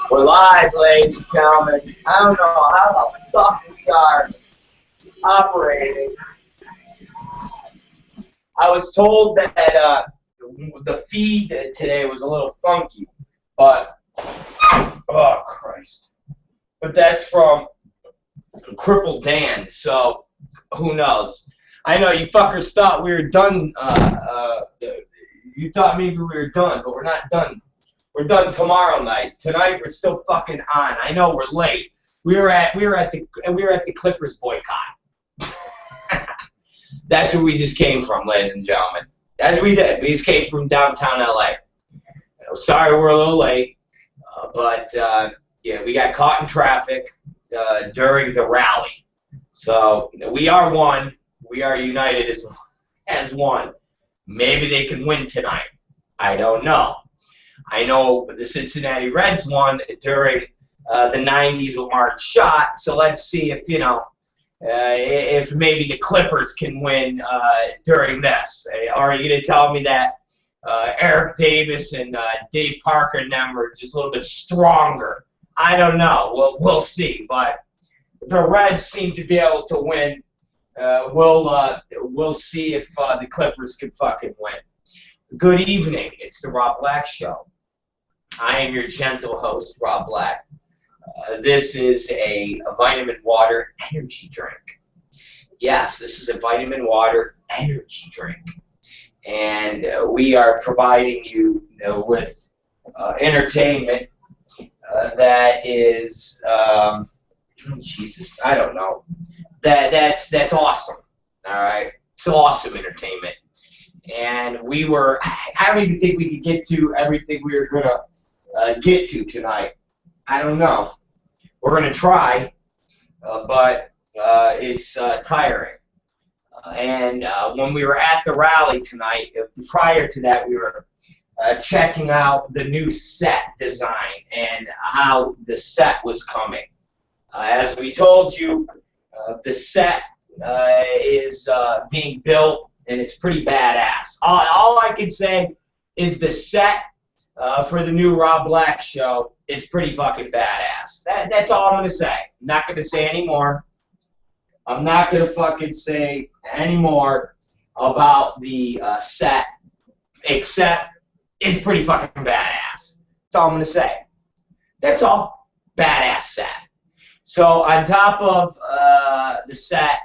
We're live, ladies and gentlemen. I don't know how the fuck we are operating. I was told that the feed today was a little funky, but oh Christ! But that's from Crippled Dan, so who knows? I know you fuckers thought we were done. You thought maybe we were done, but we're not done. We're done tomorrow night. Tonight we're still fucking on. I know we're late. We were at the Clippers boycott. That's where we just came from, ladies and gentlemen. That's what we did. We just came from downtown LA. Sorry we're a little late, but yeah, we got caught in traffic during the rally. So we are one. We are united as one. Maybe they can win tonight. I don't know. I know the Cincinnati Reds won during the 90s with Mark Schott, so let's see if, you know, if maybe the Clippers can win during this. Are you going to tell me that Eric Davis and Dave Parker and them are just a little bit stronger? I don't know. We'll see. But the Reds seem to be able to win. We'll see if the Clippers can fucking win. Good evening. It's the Rob Black Show. I am your gentle host, Rob Black. This is a vitamin water energy drink. Yes, this is a vitamin water energy drink. And we are providing you with entertainment that is, Jesus, I don't know. That's awesome. All right? It's awesome entertainment. And I don't even think we could get to everything we were going to get to tonight. I don't know. We're going to try, but it's tiring. And when we were at the rally tonight, prior to that, we were checking out the new set design and how the set was coming. As we told you, the set is being built, and it's pretty badass. All I can say is the set for the new Rob Black Show is pretty fucking badass. That's all I'm going to say. I'm not going to say any more. I'm not going to fucking say any more about the set, except it's pretty fucking badass. That's all I'm going to say. That's all. Badass set. So on top of the set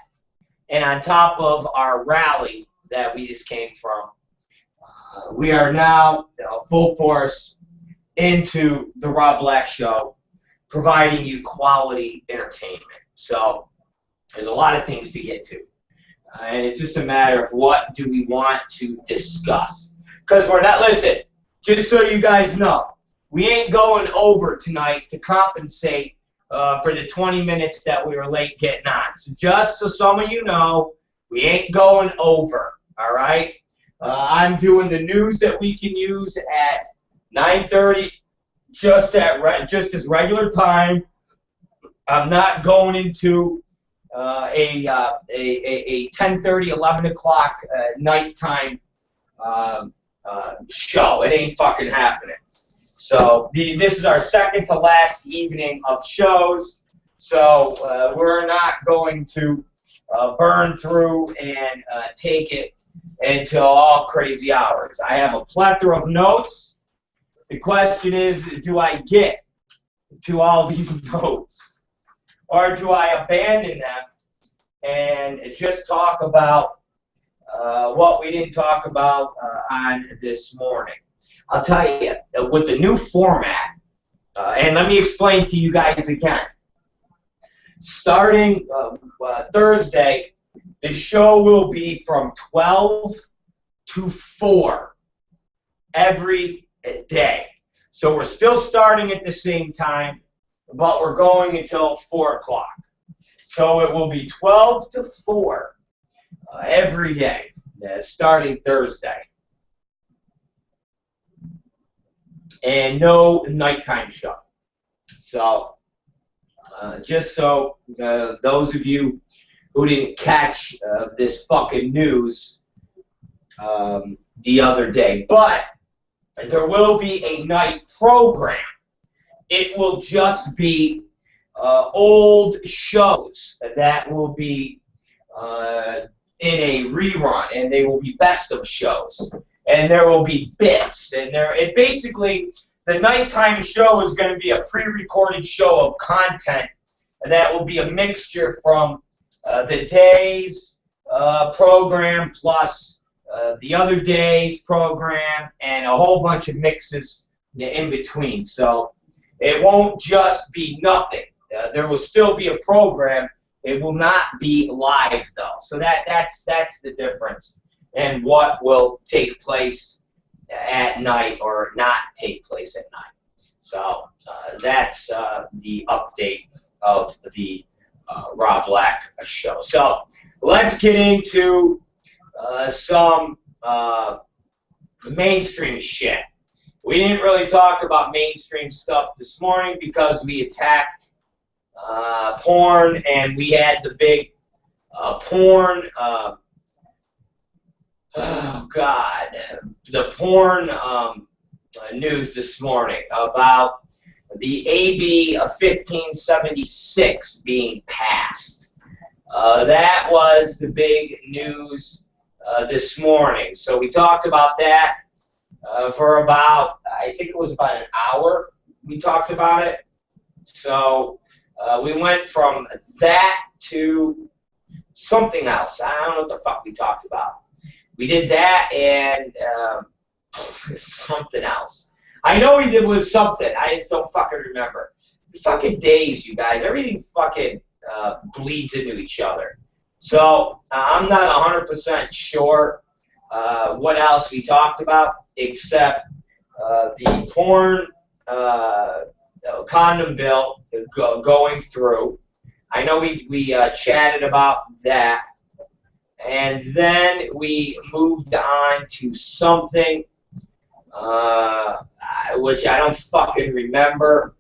and on top of our rally that we just came from, we are now full force into the Rob Black Show, providing you quality entertainment. So there's a lot of things to get to. And it's just a matter of what do we want to discuss. Because we're not, listen, just so you guys know, we ain't going over tonight to compensate for the 20 minutes that we were late getting on. So just so some of you know, we ain't going over, all right? I'm doing the news that we can use at 9:30, just as regular time. I'm not going into a 10:30, 11 o'clock nighttime show. It ain't fucking happening. So this is our second to last evening of shows. So we're not going to burn through and take it until all crazy hours. I have a plethora of notes. The question is, do I get to all these notes? Or do I abandon them and just talk about what we didn't talk about on this morning? I'll tell you, with the new format, and let me explain to you guys again. Starting Thursday, the show will be from 12 to 4 every day. So we're still starting at the same time, but we're going until 4 o'clock. So it will be 12 to 4 every day, starting Thursday. And no nighttime show. So just so those of you who didn't catch this fucking news, the other day. But there will be a night program. It will just be old shows that will be in a rerun, and they will be best of shows, and there will be bits, and basically the nighttime show is going to be a pre-recorded show of content that will be a mixture from the day's program plus the other day's program and a whole bunch of mixes in between. So it won't just be nothing. There will still be a program. It will not be live, though. So that's the difference and what will take place at night or not take place at night. So that's the update of the Rob Black show. So let's get into some mainstream shit. We didn't really talk about mainstream stuff this morning because we attacked porn, and we had the big porn, oh God, the porn news this morning about the AB 1576 being passed. That was the big news this morning. So we talked about that for about, I think it was about an hour we talked about it. So we went from that to something else. I don't know what the fuck we talked about. We did that and something else. I know we did was something. I just don't fucking remember. The fucking days, you guys. Everything fucking bleeds into each other. So I'm not 100% sure what else we talked about except the porn condom bill going through. I know we chatted about that, and then we moved on to something which I don't fucking remember,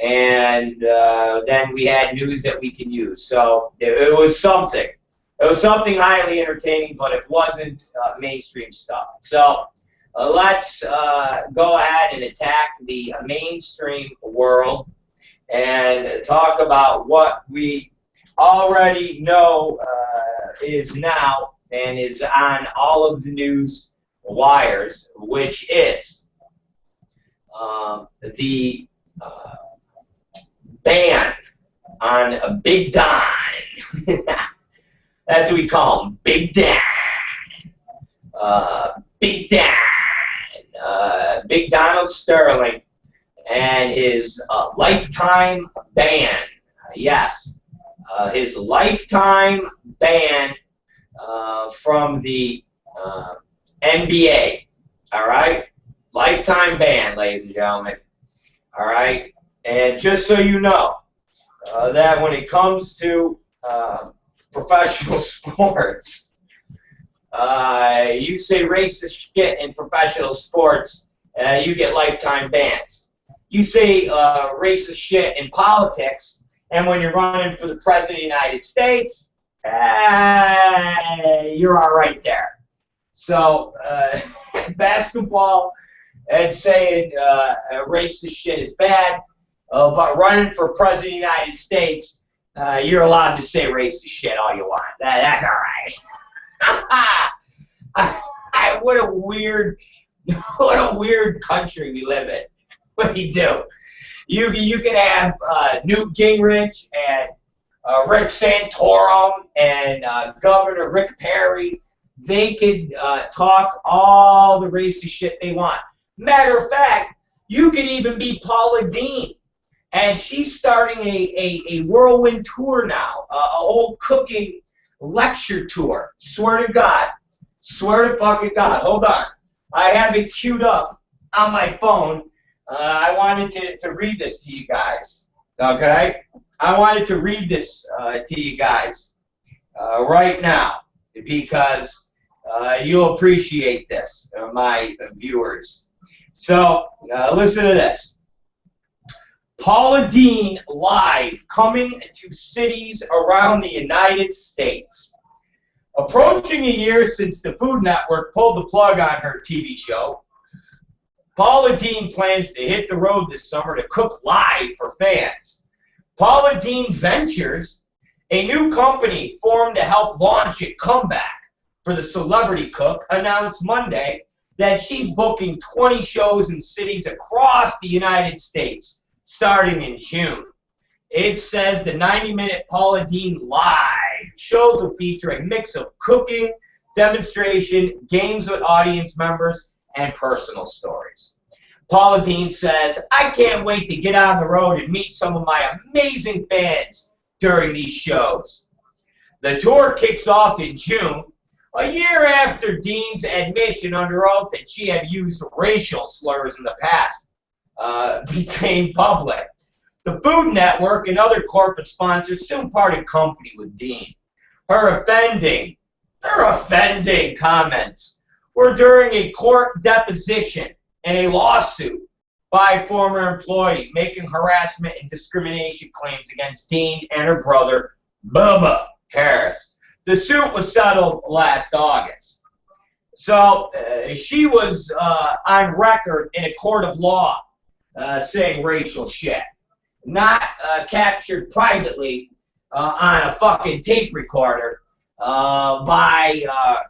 and then we had news that we can use. So it was something. It was something highly entertaining, but it wasn't mainstream stuff. So let's go ahead and attack the mainstream world and talk about what we already know is now and is on all of the news wires, which is the ban on Big Don. That's what we call him, Big Don. Big Don. Big Donald Sterling and his lifetime ban. Yes, his lifetime ban from the NBA. All right? Lifetime ban, ladies and gentlemen. All right? And just so you know, that when it comes to professional sports, you say racist shit in professional sports, you get lifetime bans. You say racist shit in politics, and when you're running for the President of the United States, you're all right there. So basketball and saying racist shit is bad, but running for President of the United States, you're allowed to say racist shit all you want. That's all right. What a weird country we live in. What do you do? You can have Newt Gingrich and Rick Santorum and Governor Rick Perry. They could talk all the racist shit they want. Matter of fact, you could even be Paula Deen. And she's starting a whirlwind tour now, a whole cooking lecture tour. Swear to God. Swear to fucking God. Hold on. I have it queued up on my phone. I wanted to read this to you guys. Okay? I wanted to read this to you guys right now because you'll appreciate this, my viewers. So, listen to this. Paula Deen live coming to cities around the United States. Approaching a year since the Food Network pulled the plug on her TV show, Paula Deen plans to hit the road this summer to cook live for fans. Paula Deen Ventures, a new company formed to help launch a comeback for the celebrity cook, announced Monday that she's booking 20 shows in cities across the United States starting in June. It says the 90-minute Paula Deen Live shows will feature a mix of cooking, demonstration, games with audience members, and personal stories. Paula Deen says, "I can't wait to get on the road and meet some of my amazing fans during these shows." The tour kicks off in June, a year after Deen's admission under oath that she had used racial slurs in the past became public. The Food Network and other corporate sponsors soon parted company with Deen. Her offending comments were during a court deposition and a lawsuit by a former employee making harassment and discrimination claims against Deen and her brother, Bubba Harris. The suit was settled last August. So she was on record in a court of law saying racial shit. Not captured privately on a fucking tape recorder by,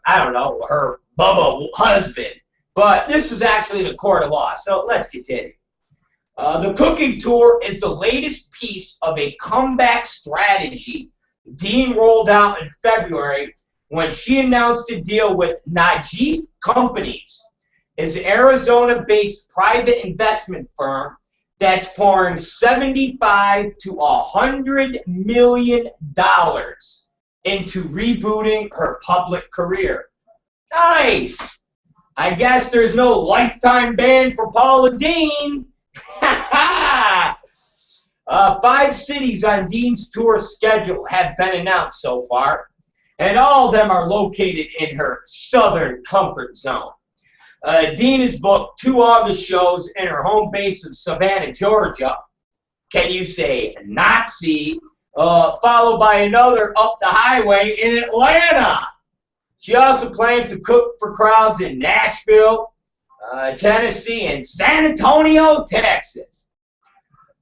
I don't know, her Bubba husband. But this was actually the court of law, so let's continue. The cooking tour is the latest piece of a comeback strategy Deen rolled out in February when she announced a deal with Najif Companies, an Arizona-based private investment firm that's pouring $75 to $100 million into rebooting her public career. Nice! I guess there's no lifetime ban for Paula Deen. 5 cities on Deen's tour schedule have been announced so far, and all of them are located in her southern comfort zone. Deen has booked 2 August shows in her home base of Savannah, Georgia. Can you say Nazi? Followed by another up the highway in Atlanta. She also plans to cook for crowds in Nashville, Tennessee, and San Antonio, Texas.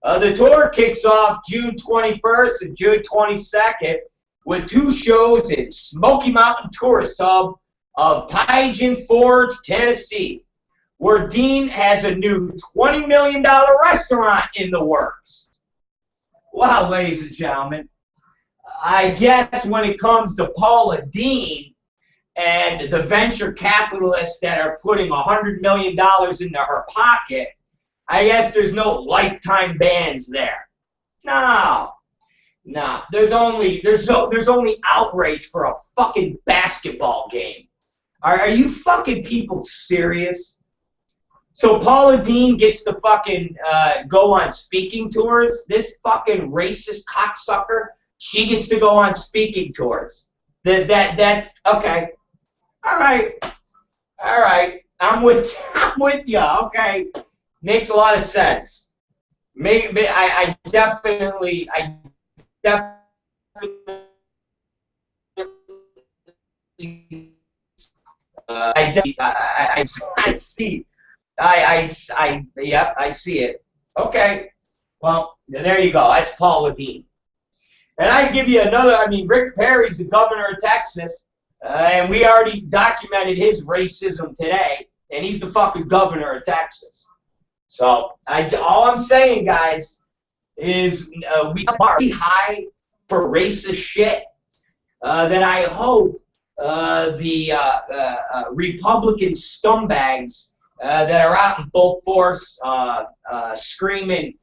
The tour kicks off June 21st and June 22nd with 2 shows in Smoky Mountain Tourist Hub of Pigeon Forge, Tennessee, where Deen has a new $20 million restaurant in the works. Wow, ladies and gentlemen, I guess when it comes to Paula Deen and the venture capitalists that are putting $100 million into her pocket, I guess there's no lifetime bans there. No. There's only outrage for a fucking basketball game. Are you fucking people serious? So Paula Deen gets to fucking go on speaking tours? This fucking racist cocksucker, she gets to go on speaking tours. Okay. All right. I'm with you. Okay. Makes a lot of sense. I definitely I see it. Okay. Well, there you go. That's Paula Deen. And I give you another. I mean, Rick Perry's the governor of Texas, and we already documented his racism today, and he's the fucking governor of Texas. So all I'm saying, guys, is we are high for racist shit. That I hope the Republican scumbags that are out in full force screaming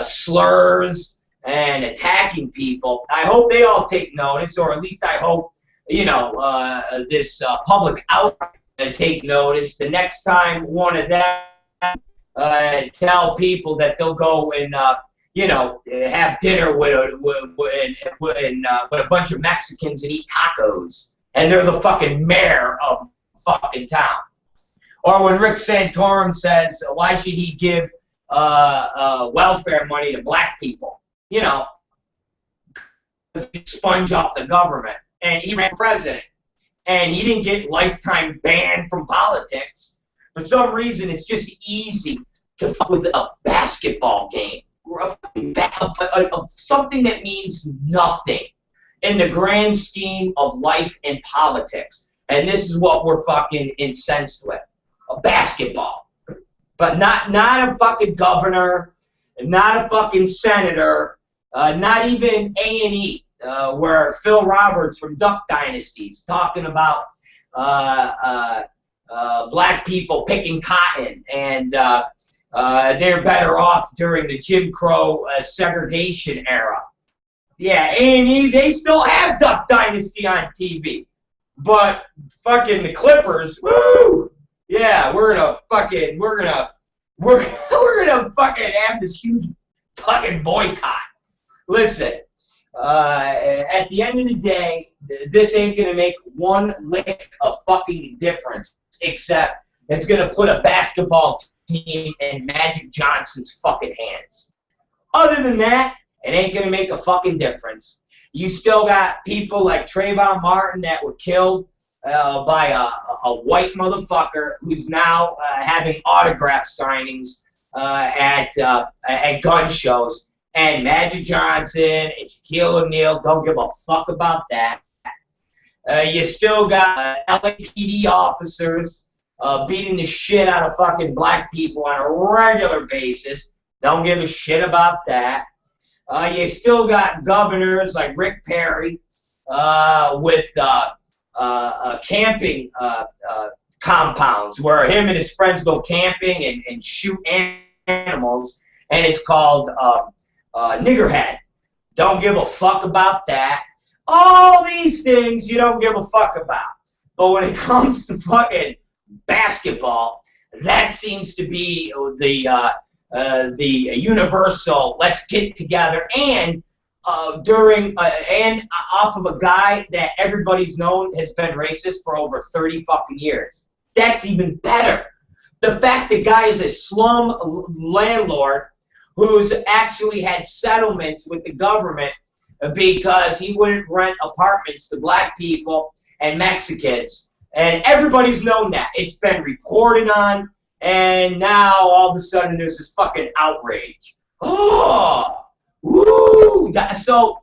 slurs and attacking people, I hope they all take notice, or at least I hope, this public outcry take notice. The next time one of them tell people that they'll go and have dinner with a bunch of Mexicans and eat tacos, and they're the fucking mayor of fucking town. Or when Rick Santorum says, why should he give welfare money to black people? Sponge off the government, and he ran for president. and he didn't get lifetime ban from politics. For some reason, it's just easy to fuck with a basketball game, or something that means nothing in the grand scheme of life and politics. And this is what we're fucking incensed with. A basketball. But not a fucking governor, not a fucking senator, not even A&E, where Phil Roberts from Duck Dynasty is talking about black people picking cotton, and they're better off during the Jim Crow segregation era. Yeah, A&E, they still have Duck Dynasty on TV. But fucking the Clippers, woo! Yeah, we're gonna fucking have this huge fucking boycott. Listen, at the end of the day, this ain't gonna make one lick of fucking difference, except it's gonna put a basketball team in Magic Johnson's fucking hands. Other than that, it ain't gonna make a fucking difference. You still got people like Trayvon Martin that were killed by a white motherfucker who's now having autograph signings at gun shows. And Magic Johnson and Shaquille O'Neal don't give a fuck about that. You still got LAPD officers beating the shit out of fucking black people on a regular basis. Don't give a shit about that. You still got governors like Rick Perry with camping compounds where him and his friends go camping and shoot animals, and it's called niggerhead. Don't give a fuck about that. All these things you don't give a fuck about. But when it comes to fucking basketball, that seems to be the universal let's get together, and and off of a guy that everybody's known has been racist for over 30 fucking years. That's even better. The fact the guy is a slum landlord who's actually had settlements with the government because he wouldn't rent apartments to black people and Mexicans. And everybody's known that. It's been reported on, and now all of a sudden there's this fucking outrage. Oh! Woo! So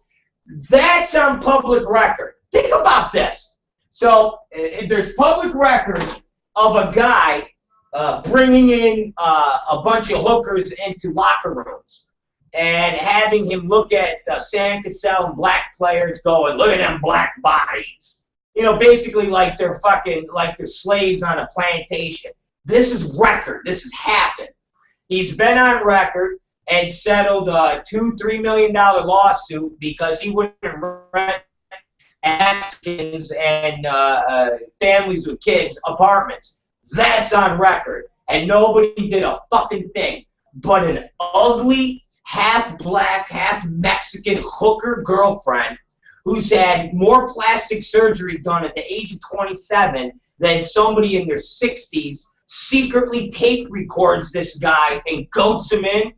that's on public record. Think about this. So there's public record of a guy bringing in a bunch of hookers into locker rooms and having him look at Sam Cassell and black players going, look at them black bodies. You know, basically like they're slaves on a plantation. This is record. This has happened. He's been on record and settled a $2-3 million lawsuit because he wouldn't rent Mexicans and families with kids apartments. That's on record. And nobody did a fucking thing. But an ugly, half-black, half-Mexican hooker girlfriend who's had more plastic surgery done at the age of 27 than somebody in their 60s secretly tape records this guy and goats him in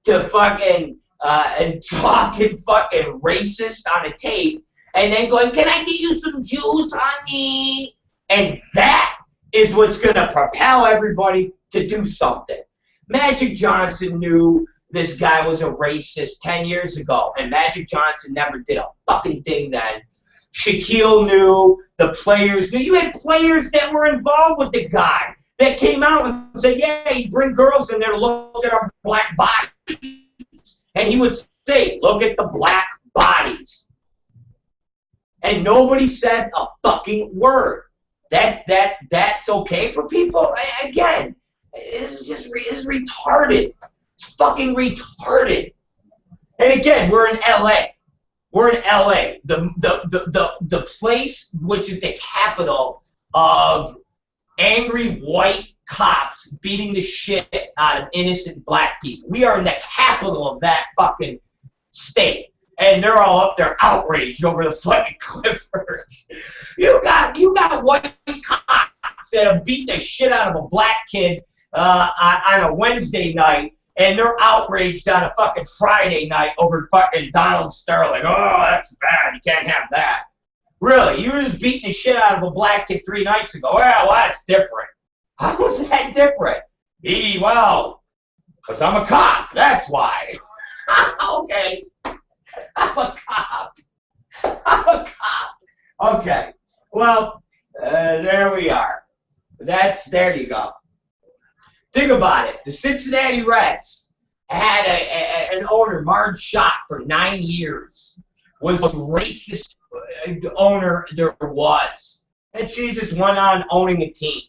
to fucking talking fucking racist on a tape, and then going, can I get you some juice, honey? And that is what's going to propel everybody to do something. Magic Johnson knew this guy was a racist 10 years ago, and Magic Johnson never did a fucking thing then. Shaquille knew, the players knew. You had players that were involved with the guy that came out and said, yeah, he'd bring girls in there to look at our black bodies. And he would say, look at the black bodies. And nobody said a fucking word. That's okay for people? Again, it's retarded. It's fucking retarded. And again, we're in LA. We're in LA. The place which is the capital of angry white cops beating the shit out of innocent black people. We are in the capital of that fucking state. And they're all up there outraged over the fucking Clippers. You got white cops that have beat the shit out of a black kid on a Wednesday night, and they're outraged on a fucking Friday night over fucking Donald Sterling. Oh, that's bad. You can't have that. Really, you were just beating the shit out of a black kid 3 nights ago. Well, that's different. How was that different? Well, because I'm a cop, that's why. Okay. I'm a cop. I'm a cop. Okay. Well, there we are. There you go. Think about it. The Cincinnati Reds had an owner, Marge Schott, for 9 years. Was the racist owner there was. And she just went on owning a team.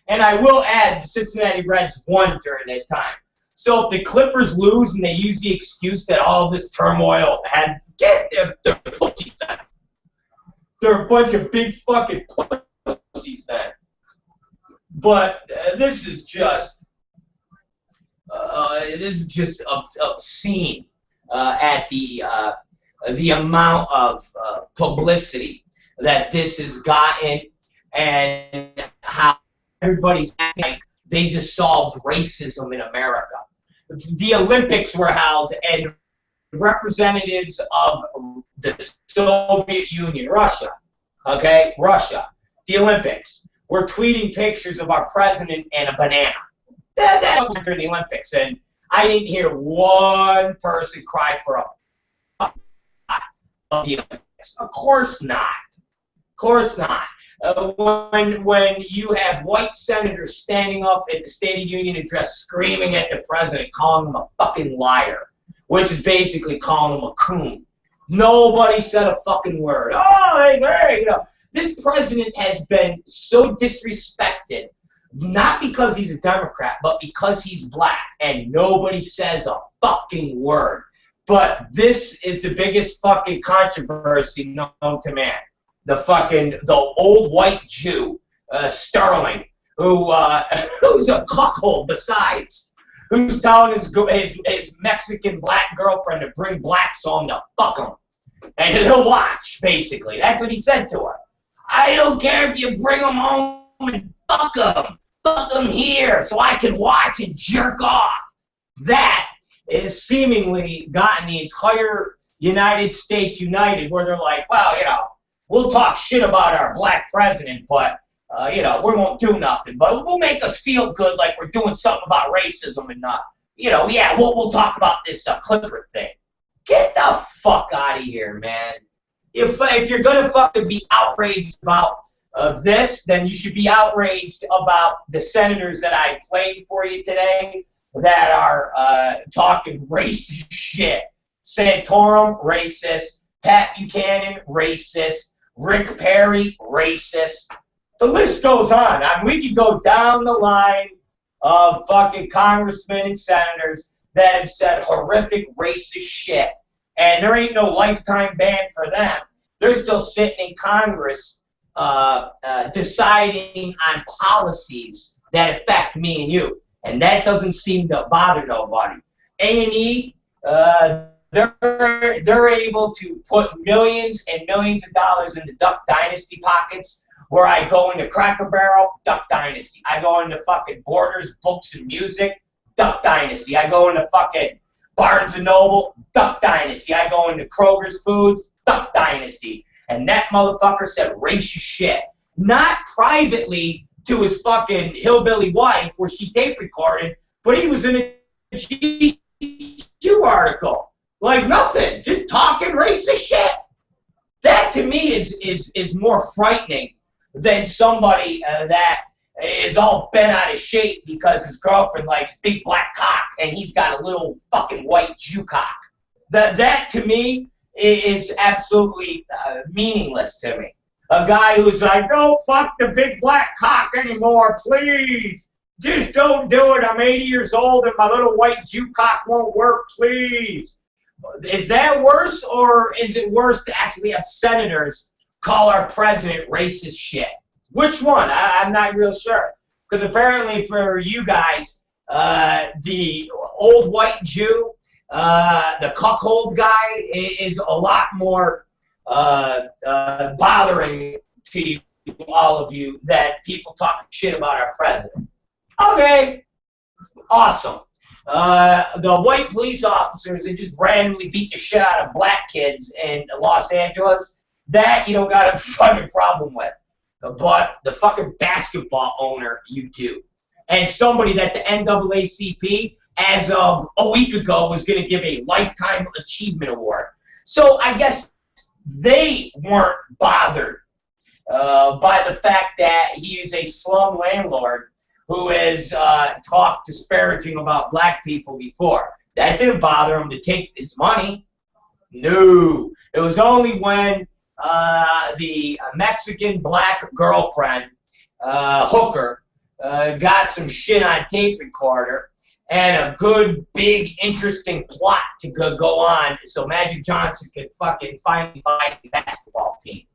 And I will add, the Cincinnati Reds won during that time. So if the Clippers lose and they use the excuse that all of this turmoil had, they're pussies then. They're a bunch of big fucking pussies then. But this is just obscene at the amount of publicity that this has gotten, and how everybody's acting like they just solved racism in America. The Olympics were held, and representatives of the Soviet Union, Russia, the Olympics, were tweeting pictures of our president and a banana. That was during the Olympics, and I didn't hear one person cry for a of the Olympics. Of course not. Of course not. When you have white senators standing up at the State of the Union address screaming at the president, calling him a fucking liar, which is basically calling him a coon. Nobody said a fucking word. Oh, hey, this president has been so disrespected, not because he's a Democrat, but because he's black, and nobody says a fucking word. But this is the biggest fucking controversy known to man. The old white Jew, Sterling, who's a cuckold besides, who's telling his Mexican black girlfriend to bring blacks home to fuck him. And he'll watch, basically. That's what he said to her. I don't care if you bring them home and fuck them. Fuck them here so I can watch and jerk off. That is seemingly gotten the entire United States united, where they're like, well, we'll talk shit about our black president, but, we won't do nothing. But we'll make us feel good like we're doing something about racism and, we'll talk about this Clipper thing. Get the fuck out of here, man. If you're going to fucking be outraged about this, then you should be outraged about the senators that I played for you today that are talking racist shit. Santorum, racist. Pat Buchanan, racist. Rick Perry, racist. The list goes on. I mean, we could go down the line of fucking congressmen and senators that have said horrific racist shit. And there ain't no lifetime ban for them. They're still sitting in Congress deciding on policies that affect me and you. And that doesn't seem to bother nobody. A&E, they're able to put millions and millions of dollars into Duck Dynasty pockets, where I go into Cracker Barrel, Duck Dynasty. I go into fucking Borders, Books and Music, Duck Dynasty. I go into fucking Barnes & Noble, Duck Dynasty. I go into Kroger's Foods, Duck Dynasty. And that motherfucker said racist shit. Not privately to his fucking hillbilly wife where she tape recorded, but he was in a GQ article. Like nothing, just talking racist shit. That to me is more frightening than somebody that is all bent out of shape because his girlfriend likes big black cock and he's got a little fucking white Jew cock. That to me is absolutely meaningless to me. A guy who's like, don't fuck the big black cock anymore, please. Just don't do it. I'm 80 years old and my little white Jew cock won't work, please. Is that worse, or is it worse to actually have senators call our president racist shit? Which one? I'm not real sure. Because apparently for you guys, the old white Jew, the cuckold guy is a lot more bothering to you, all of you, than people talking shit about our president. Okay, awesome. The white police officers that just randomly beat the shit out of black kids in Los Angeles, That you don't got a fucking problem with. But the fucking basketball owner, you do. And somebody that the NAACP, as of a week ago, was going to give a Lifetime Achievement Award. So I guess they weren't bothered by the fact that he is a slum landlord who has talked disparaging about black people before. That didn't bother him to take his money. No. It was only when the Mexican black girlfriend, hooker, got some shit on tape recorder and a good, big, interesting plot to go on so Magic Johnson could fucking finally buy his basketball team.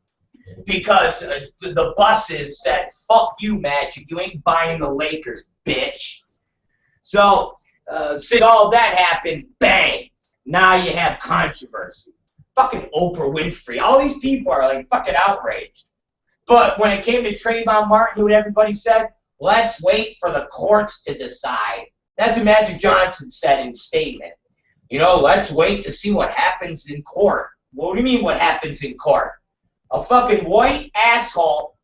Because the buses said, fuck you, Magic, you ain't buying the Lakers, bitch. So, since all that happened, bang, now you have controversy. Fucking Oprah Winfrey. All these people are like fucking outraged. But when it came to Trayvon Martin, you know what everybody said? Let's wait for the courts to decide. That's what Magic Johnson said in a statement. You know, let's wait to see what happens in court. What do you mean what happens in court? A fucking white asshole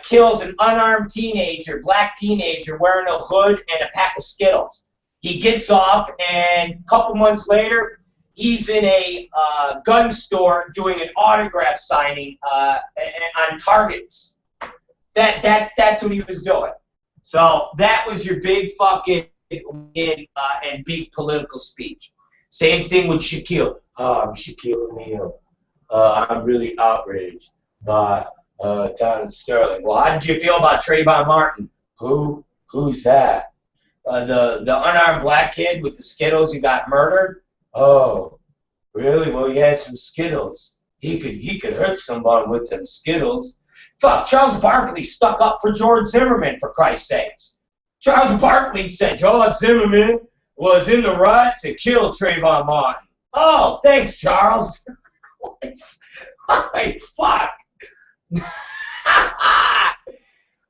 kills an unarmed teenager, black teenager, wearing a hood and a pack of Skittles. He gets off, and a couple months later, he's in a gun store doing an autograph signing on targets. That's what he was doing. So that was your big fucking and big political speech. Same thing with Shaquille. I'm Shaquille O'Neal. I'm really outraged by Donald Sterling. Well, how did you feel about Trayvon Martin? Who's that? The unarmed black kid with the Skittles who got murdered? Oh, really? Well, he had some Skittles. He could hurt someone with them Skittles. Fuck, Charles Barkley stuck up for George Zimmerman, for Christ's sakes. Charles Barkley said George Zimmerman was in the right to kill Trayvon Martin. Oh, thanks, Charles. Holy fuck.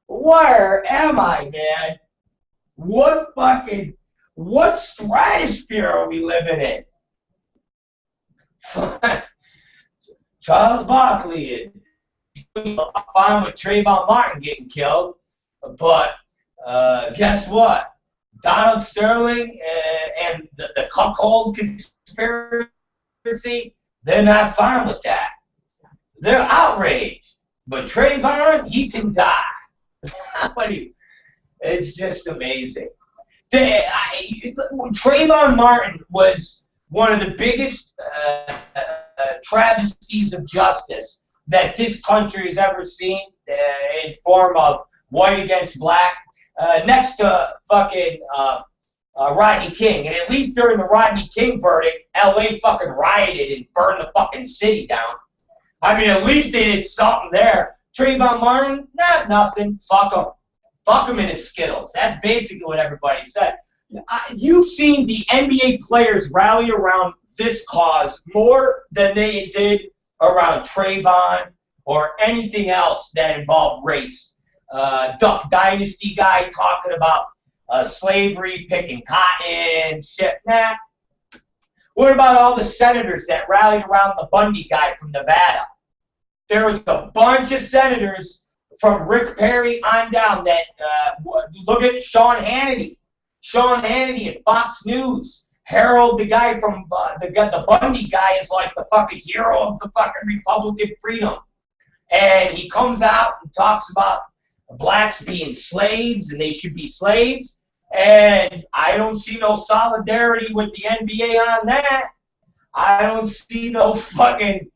Where am I, man? What stratosphere are we living in? Charles Barkley, I'm fine with Trayvon Martin getting killed, but guess what? Donald Sterling and the cuckold conspiracy, they're not fine with that. They're outraged. But Trayvon, he can die. It's just amazing. Trayvon Martin was one of the biggest travesties of justice that this country has ever seen in form of white against black, next to fucking Rodney King. And at least during the Rodney King verdict, L.A. fucking rioted and burned the fucking city down. I mean, at least they did something there. Trayvon Martin, nothing. Fuck him. Fuck him in his Skittles. That's basically what everybody said. You've seen the NBA players rally around this cause more than they did around Trayvon or anything else that involved race. Duck Dynasty guy talking about slavery, picking cotton, shit. Nah. What about all the senators that rallied around the Bundy guy from Nevada? There was a bunch of senators from Rick Perry on down that, look at Sean Hannity. Sean Hannity at Fox News. Harold, the guy from, the Bundy guy is like the fucking hero of the fucking Republican freedom. And he comes out and talks about blacks being slaves and they should be slaves. And I don't see no solidarity with the NBA on that. I don't see no fucking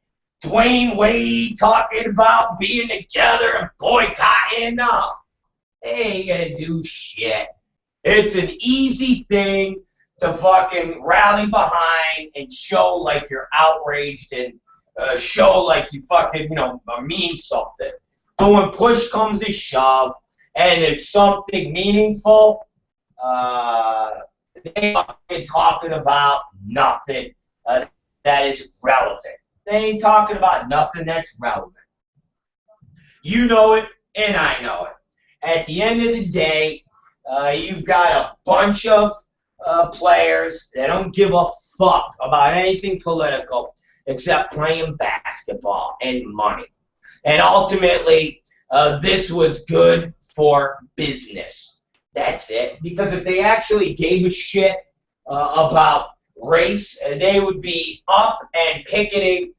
Dwayne Wade talking about being together and boycotting. No, they ain't gonna do shit. It's an easy thing to fucking rally behind and show like you're outraged and show like you fucking, mean something. But when push comes to shove and it's something meaningful, they ain't talking about nothing that is relevant. They ain't talking about nothing that's relevant. You know it, and I know it. At the end of the day, you've got a bunch of players that don't give a fuck about anything political. except playing basketball and money. And ultimately, this was good for business. That's it. Because if they actually gave a shit about race, they would be up and picketing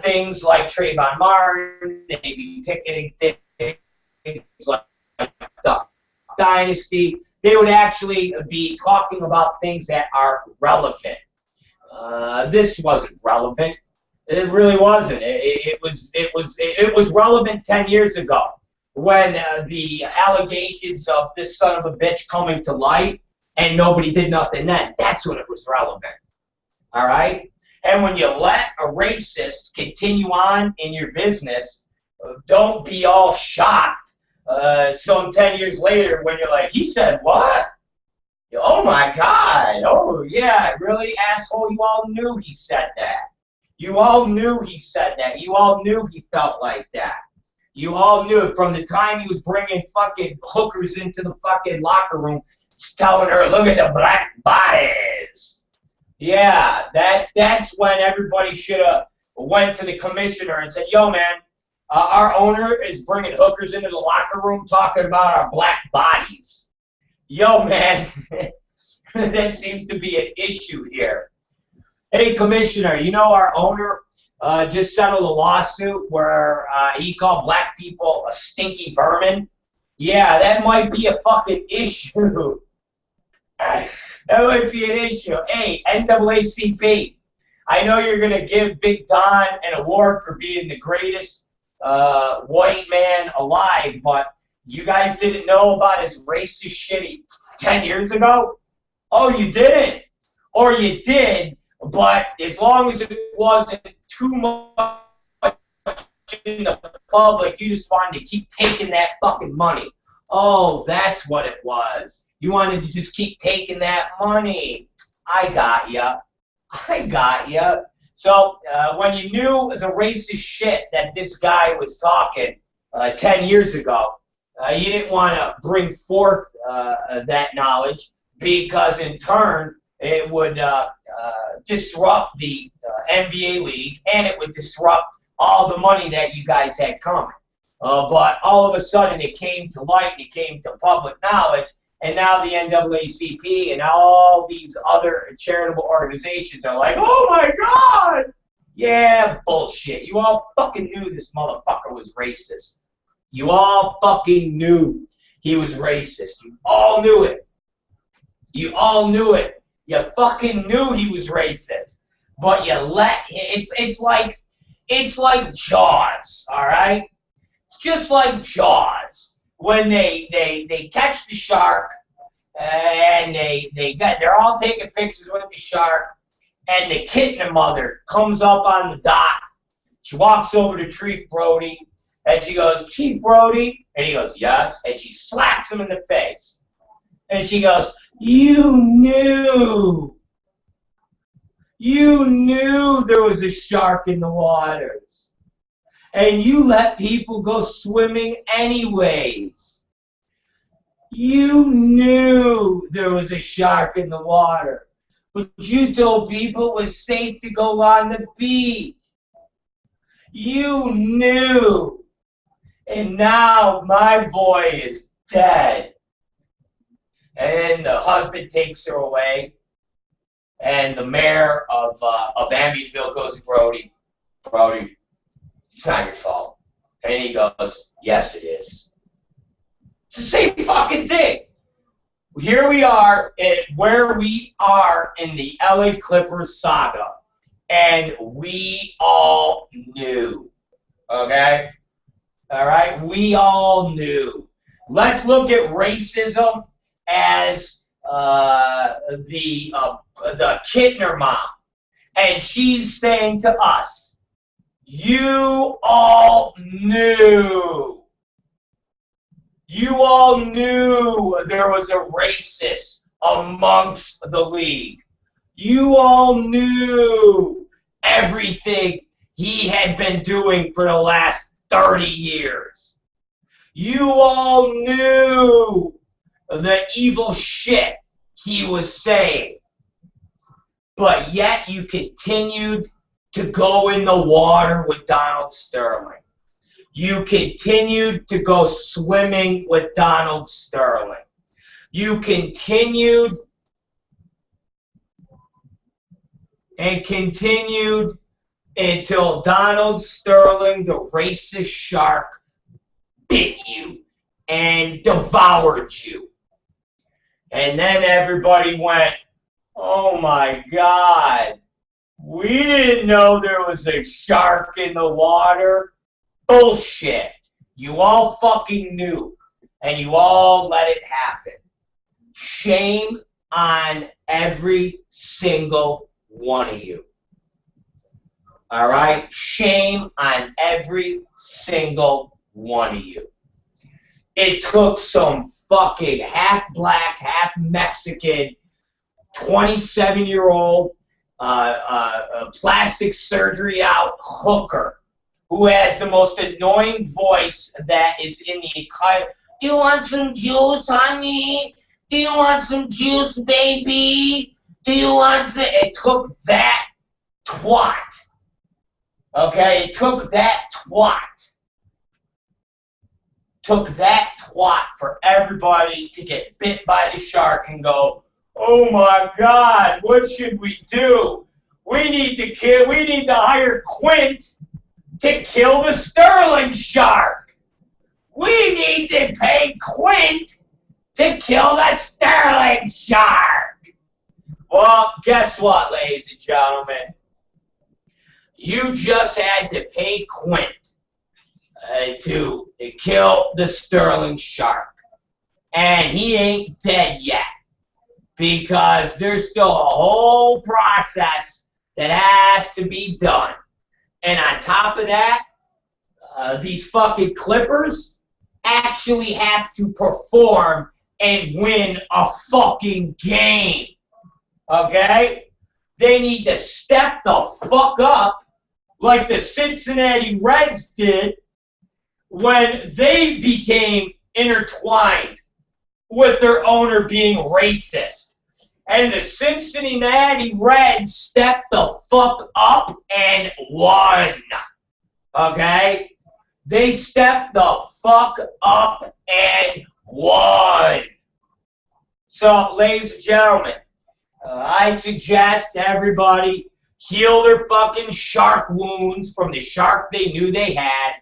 things like Trayvon Martin. They'd be picketing things like the Dynasty. They would actually be talking about things that are relevant. This wasn't relevant. It really wasn't. It was relevant 10 years ago when the allegations of this son of a bitch coming to light and nobody did nothing then. That's when it was relevant. All right? And when you let a racist continue on in your business, don't be all shocked some 10 years later when you're like, he said what? Oh my God. Oh yeah, really, asshole? You all knew he said that. You all knew he said that. You all knew he felt like that. You all knew it from the time he was bringing fucking hookers into the fucking locker room, telling her, look at the black bodies. Yeah, that's when everybody should have went to the commissioner and said, yo, man, our owner is bringing hookers into the locker room talking about our black bodies. Yo, man, that seems to be an issue here. Hey, Commissioner, you know our owner just settled a lawsuit where he called black people a stinky vermin? Yeah, that might be a fucking issue. That might be an issue. Hey, NAACP, I know you're going to give Big Don an award for being the greatest white man alive, but you guys didn't know about his racist shit 10 years ago? Oh, you didn't? Or you did, but as long as it wasn't too much in the public, you just wanted to keep taking that fucking money. Oh, that's what it was. You wanted to just keep taking that money. I got ya. I got ya. So when you knew the racist shit that this guy was talking 10 years ago, you didn't want to bring forth that knowledge because in turn it would disrupt the NBA league and it would disrupt all the money that you guys had coming. But all of a sudden it came to light and it came to public knowledge, and now the NAACP and all these other charitable organizations are like, oh my God! Yeah, bullshit. You all fucking knew this motherfucker was racist. You all fucking knew he was racist. You all knew it. You all knew it. You fucking knew he was racist. But you let it's like Jaws, all right? It's just like Jaws. When they catch the shark and they're all taking pictures with the shark, and the kitten mother comes up on the dock. She walks over to Chief Brody and she goes, Chief Brody? And he goes, yes. And she slaps him in the face. And she goes, you knew there was a shark in the waters. And you let people go swimming anyways. You knew there was a shark in the water. But you told people it was safe to go on the beach. You knew. And now my boy is dead. And the husband takes her away. And the mayor of Amityville goes to Brody. Brody, it's not your fault. And he goes, yes, it is. It's the same fucking thing. Here we are at where we are in the LA Clippers saga. And we all knew. Okay? All right? We all knew. Let's look at racism as the Kittner mom. And she's saying to us, you all knew. You all knew there was a racist amongst the league. You all knew everything he had been doing for the last 30 years. You all knew the evil shit he was saying. But yet you continued to go in the water with Donald Sterling. You continued to go swimming with Donald Sterling. You continued and continued until Donald Sterling, the racist shark, bit you and devoured you. And then everybody went, oh my God, we didn't know there was a shark in the water. Bullshit. You all fucking knew, and you all let it happen. Shame on every single one of you. All right? Shame on every single one of you. It took some fucking half black, half Mexican, 27-year-old plastic surgery out hooker who has the most annoying voice that is in the entire. Do you want some juice, honey? Do you want some juice, baby? Do you want some? It took that twat. Okay, it took that twat. Took that twat for everybody to get bit by the shark and go, oh my God, what should we do? We need to hire Quint to kill the Sterling shark. We need to pay Quint to kill the Sterling shark. Well, guess what, ladies and gentlemen? You just had to pay Quint to kill the Sterling shark. And he ain't dead yet, because there's still a whole process that has to be done. And on top of that, these fucking Clippers actually have to perform and win a fucking game. Okay? They need to step the fuck up like the Cincinnati Reds did when they became intertwined with their owner being racist. And the Cincinnati Reds stepped the fuck up and won. Okay? They stepped the fuck up and won. So, ladies and gentlemen, I suggest everybody heal their fucking shark wounds from the shark they knew they had,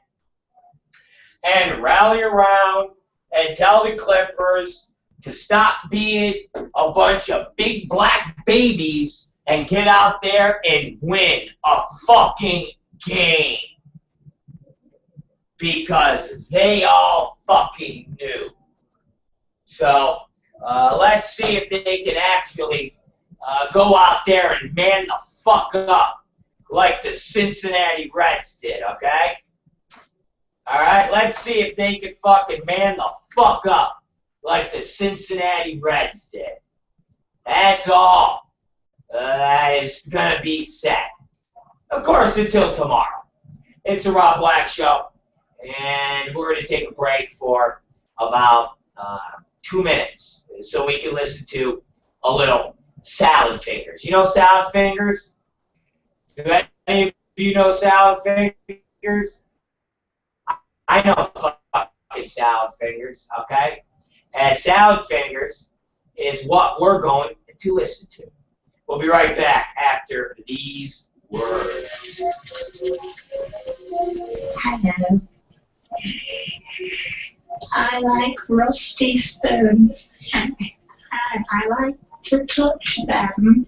and rally around and tell the Clippers to stop being a bunch of big black babies and get out there and win a fucking game. Because they all fucking knew. So, let's see if they can actually go out there and man the fuck up like the Cincinnati Reds did, okay? Alright, let's see if they can fucking man the fuck up like the Cincinnati Reds did. That's all that is going to be said. Of course, until tomorrow. It's the Rob Black Show, and we're going to take a break for about 2 minutes so we can listen to a little Salad Fingers. You know Salad Fingers? Do any of you know Salad Fingers? I know fucking Salad Fingers, okay? And Salad Fingers is what we're going to listen to. We'll be right back after these words. Hello. I like rusty spoons. I like to touch them.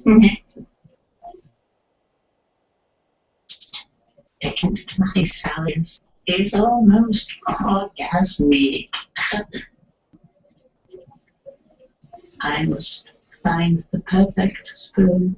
Against my salads is almost orgasmic. I must find the perfect spoon.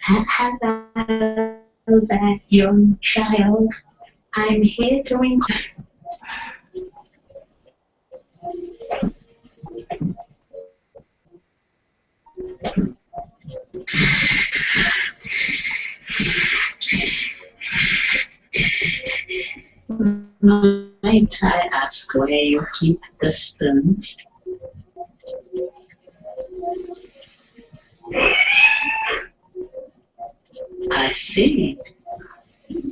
Hello there, young child. I'm here to Might I ask where you keep the spoons? I see.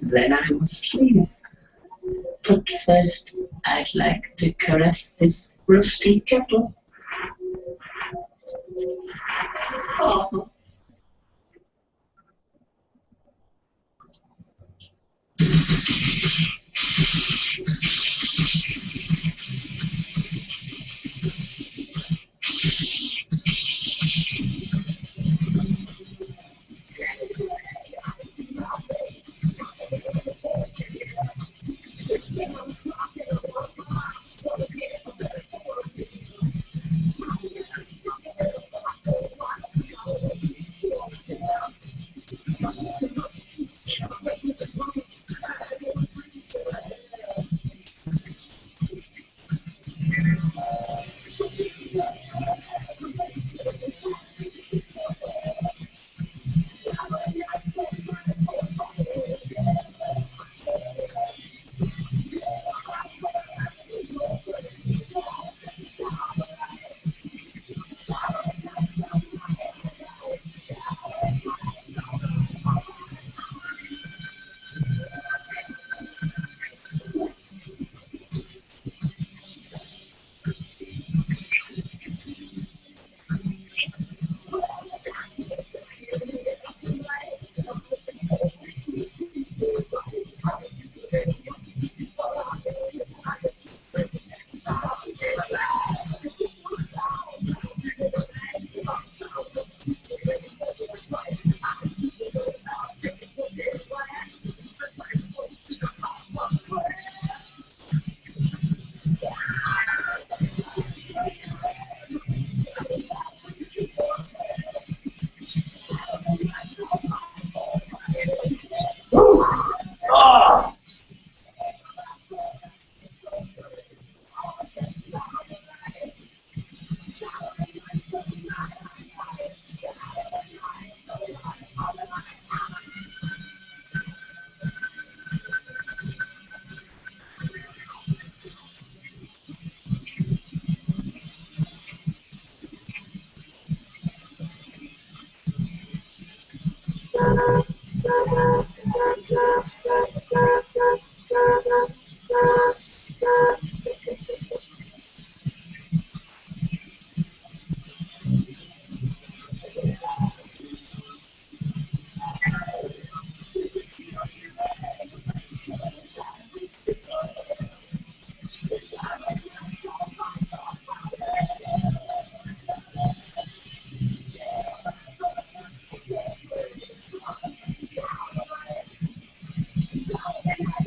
Then I must leave. But first, I'd like to caress this rusty kettle. Oh.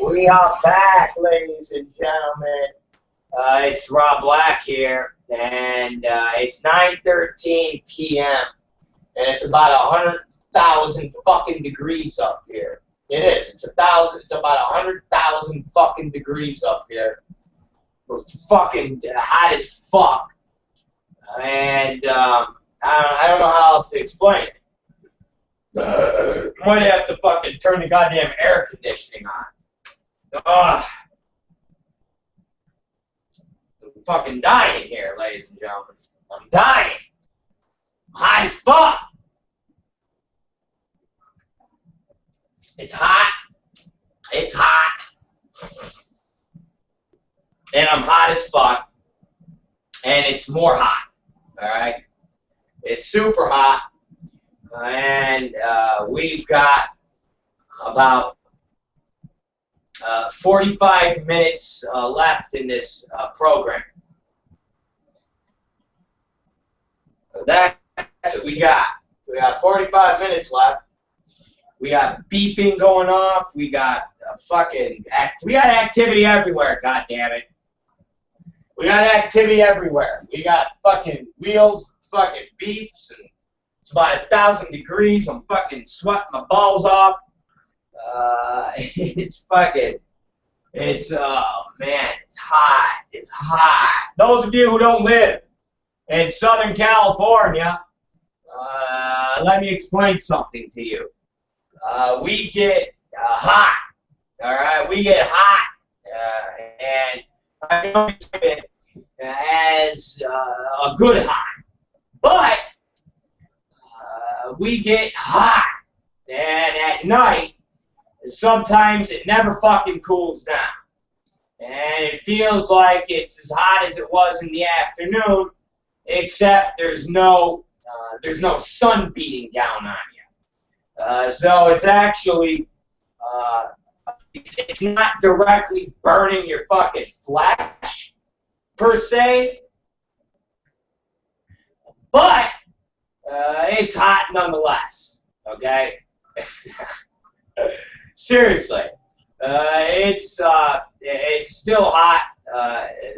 We are back, ladies and gentlemen. It's Rob Black here, and it's 9:13 p.m. and it's about 100,000 fucking degrees up here. It is. It's about 100,000 fucking degrees up here. We're fucking hot as fuck, and I don't know how else to explain it. Might have to fucking turn the goddamn air conditioning on. I'm fucking dying here, ladies and gentlemen. I'm dying. I'm hot as fuck. It's hot. It's hot. And I'm hot as fuck. And it's more hot. Alright? It's super hot. And we've got about 45 minutes left in this program. That's what we got. We got 45 minutes left. We got beeping going off. We got we got activity everywhere, goddammit. We got activity everywhere. We got fucking wheels, fucking beeps, and it's about 1,000 degrees. I'm fucking sweating my balls off. It's fucking It's, oh man, it's hot. It's hot. Those of you who don't live in Southern California, let me explain something to you. We get hot, all right? We get hot, and I don't describe it as a good hot, but we get hot, and at night, sometimes it never fucking cools down. And it feels like it's as hot as it was in the afternoon, except there's no sun beating down on you. So it's actually, it's not directly burning your fucking flesh, per se, but it's hot nonetheless, okay? Seriously, it's still hot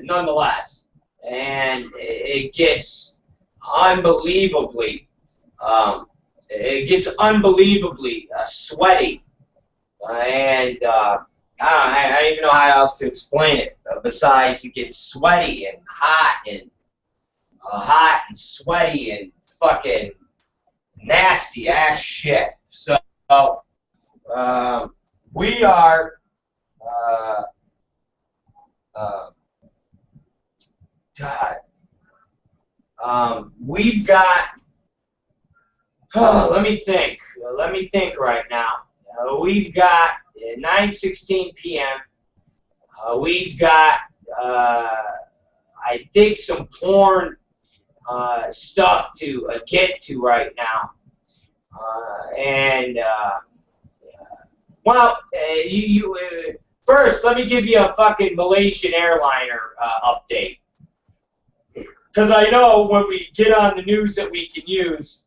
nonetheless, and it gets unbelievably sweaty, and I don't even know how else to explain it. Besides, it gets sweaty and hot and sweaty and fucking nasty ass shit. So we are God. We've got. Oh, let me think. Let me think right now. We've got 9:16 p.m. We've got I think some porn stuff to get to right now, and well, first let me give you a fucking Malaysian airliner update, because I know when we get on the news that we can use,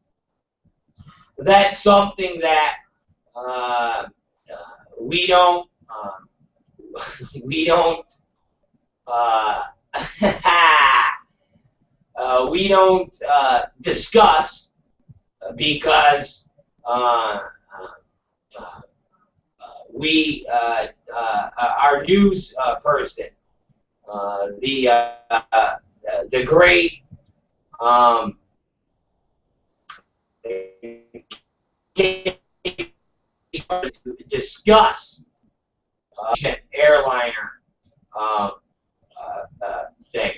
that's something that we don't we don't discuss, because our news person, the great discuss airliner thing.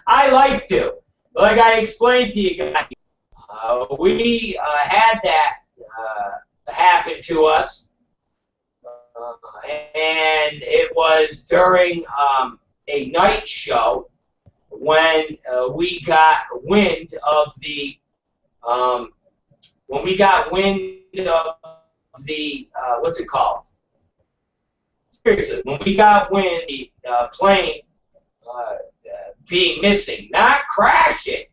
I like to, like I explained to you guys, we had that happen to us, and it was during a night show when we got wind of the what's it called? Seriously, when we got wind the plane being missing, not crashing,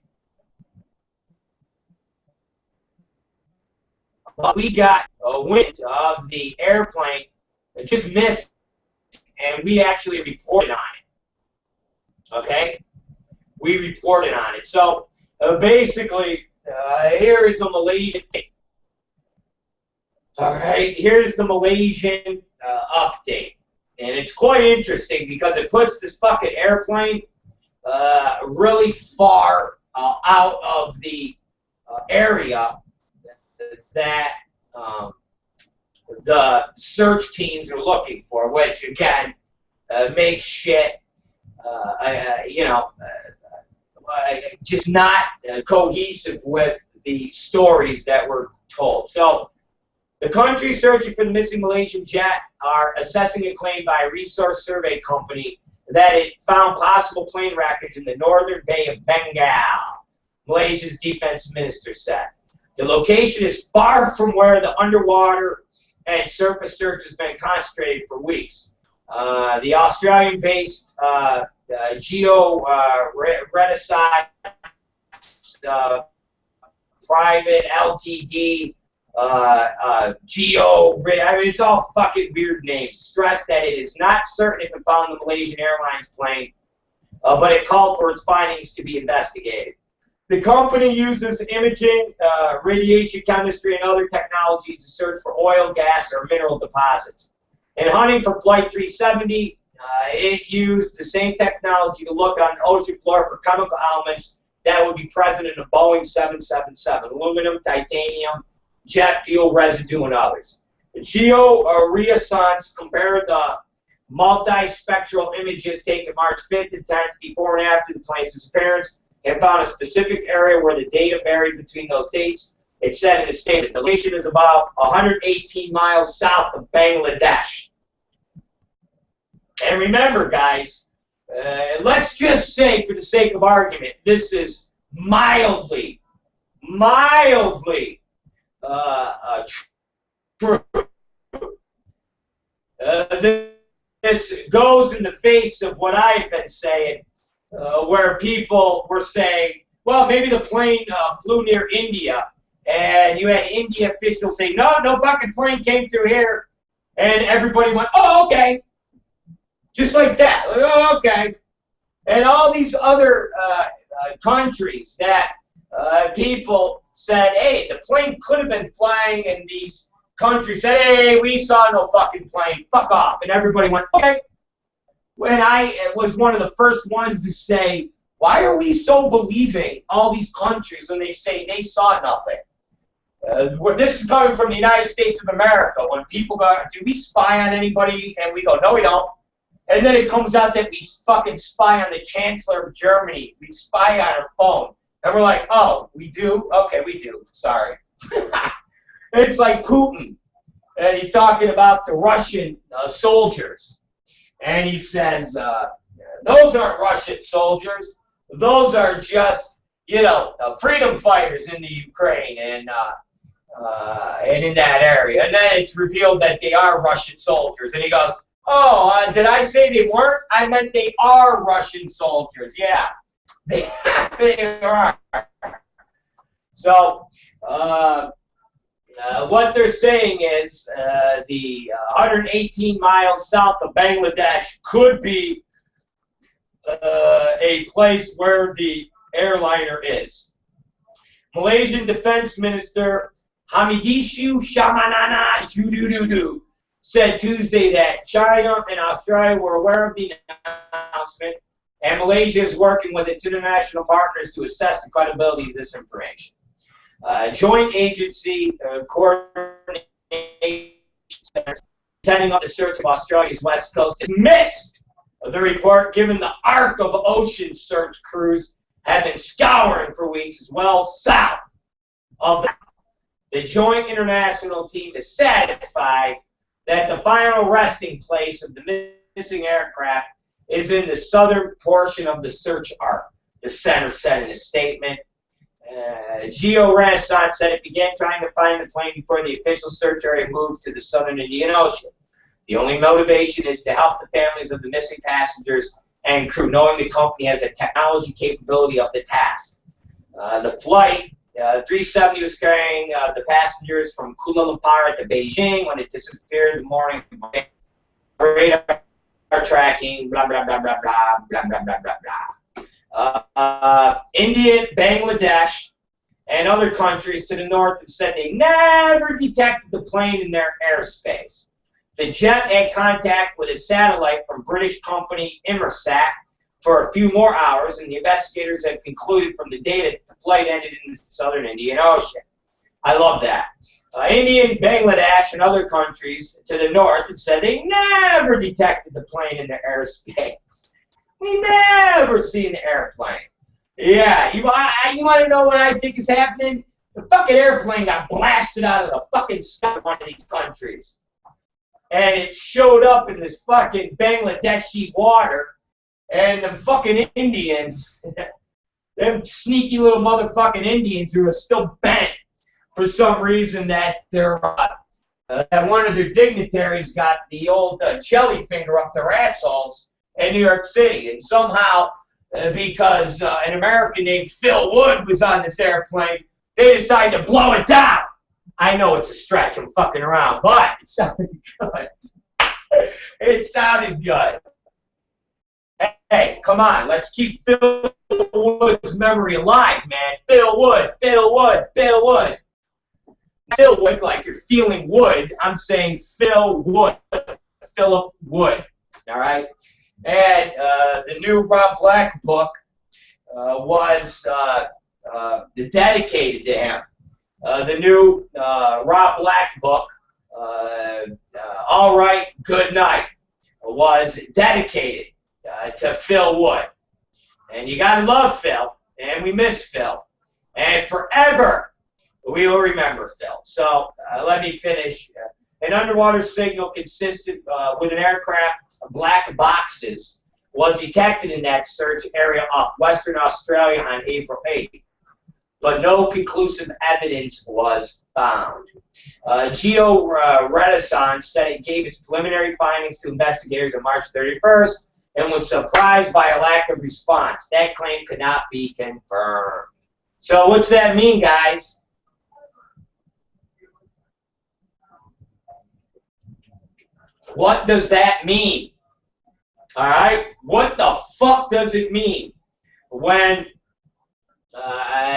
but we got a wind of the airplane that just missed, and we actually reported on it. Okay? We reported on it. So basically, here is a Malaysian thing. All right, here's the Malaysian update, and it's quite interesting because it puts this fucking airplane really far out of the area that the search teams are looking for, which again makes shit, just not cohesive with the stories that were told. So the country searching for the missing Malaysian jet are assessing a claim by a resource survey company that it found possible plane wreckage in the northern Bay of Bengal, Malaysia's defense minister said. The location is far from where the underwater and surface search has been concentrated for weeks. The Australian-based Renaissance private Ltd, it's all fucking weird names, stressed that it is not certain if it found the Malaysian Airlines plane, but it called for its findings to be investigated. The company uses imaging, radiation chemistry, and other technologies to search for oil, gas, or mineral deposits. In hunting for Flight 370, it used the same technology to look on the ocean floor for chemical elements that would be present in a Boeing 777, aluminum, titanium, jet fuel residue, and others. The geo-renaissance compared the multi-spectral images taken March 5th and 10th before and after the plane's disappearance and found a specific area where the data varied between those dates. It said in a statement, the location is about 118 miles south of Bangladesh. And remember, guys, let's just say, for the sake of argument, this is mildly true. This goes in the face of what I've been saying, where people were saying, well, maybe the plane flew near India, and you had India officials say, no, no fucking plane came through here, and everybody went, oh, okay. Just like that. Like, oh, okay. And all these other countries that people said, hey, the plane could have been flying, and these countries said, hey, we saw no fucking plane. Fuck off. And everybody went, okay. When I was one of the first ones to say, why are we so believing all these countries when they say they saw nothing? This is coming from the United States of America. When people go, do we spy on anybody? And we go, no, we don't. And then it comes out that we fucking spy on the Chancellor of Germany. We spy on her phone. And we're like, oh, we do? Okay, we do. Sorry. It's like Putin. And he's talking about the Russian soldiers. And he says, those aren't Russian soldiers. Those are just, you know, freedom fighters in the Ukraine and in that area. And then it's revealed that they are Russian soldiers. And he goes, oh, did I say they weren't? I meant they are Russian soldiers. Yeah, they are. So what they're saying is the 118 miles south of Bangladesh could be a place where the airliner is. Malaysian Defense Minister Hamidishu Shamanana Judududu said Tuesday that China and Australia were aware of the announcement, and Malaysia is working with its international partners to assess the credibility of this information. Joint agency coordination setting up the search of Australia's west coast dismissed the report, given the arc of ocean search crews have been scouring for weeks as well south of the joint international team is satisfied that the final resting place of the missing aircraft is in the southern portion of the search arc, the center said in a statement. Geo-Renaissance said it began trying to find the plane before the official search area moved to the southern Indian Ocean. The only motivation is to help the families of the missing passengers and crew, knowing the company has the technology capability of the task. The flight 370 was carrying the passengers from Kuala Lumpur to Beijing when it disappeared in the morning. Radar tracking, blah, blah, blah, blah, blah, blah, blah, blah, blah, blah. India, Bangladesh, and other countries to the north have said they never detected the plane in their airspace. The jet had contact with a satellite from British company Inmarsat for a few more hours, and the investigators have concluded from the data that the flight ended in the southern Indian Ocean. I love that. India, Bangladesh, and other countries to the north have said they never detected the plane in their airspace. We never seen the airplane. Yeah, you want to know what I think is happening? The fucking airplane got blasted out of the fucking sky in one of these countries. And it showed up in this fucking Bangladeshi water, and the fucking Indians, them sneaky little motherfucking Indians who are still bent for some reason that they're that one of their dignitaries got the old jelly finger up their assholes in New York City, and somehow because an American named Phil Wood was on this airplane, they decided to blow it down. I know it's a stretch, I'm fucking around, but it sounded good. It sounded good. Hey, come on, let's keep Phil Wood's memory alive, man. Phil Wood, Phil Wood, Phil Wood. Phil Wood, like you're feeling wood, I'm saying Phil Wood. Philip Wood. All right, and the new Rob Black book was dedicated to him. The new Rob Black book, All Right, Good Night, was dedicated to Phil Wood. And you gotta love Phil, and we miss Phil. And forever, we will remember Phil. So let me finish. An underwater signal consistent with an aircraft black boxes was detected in that search area off Western Australia on April 8th, but no conclusive evidence was found. Geo Renaissance said it gave its preliminary findings to investigators on March 31st and was surprised by a lack of response. That claim could not be confirmed. So what's that mean, guys? What does that mean? All right? What the fuck does it mean when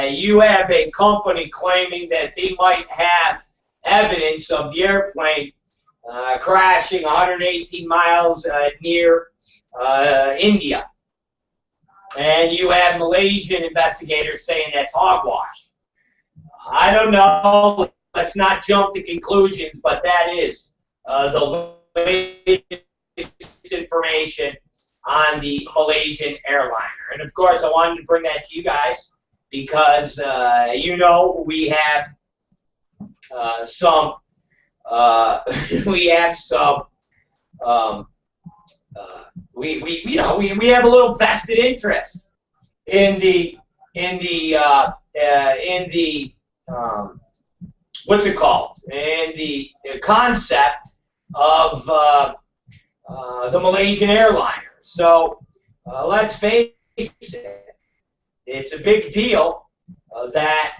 you have a company claiming that they might have evidence of the airplane crashing 118 miles near India, and you have Malaysian investigators saying that's hogwash? I don't know. Let's not jump to conclusions, but that is the latest information on the Malaysian airliner. And of course, I wanted to bring that to you guys because you know we have some we have a little vested interest in the what's it called? In the concept of the Malaysian airliner. So let's face it, it's a big deal that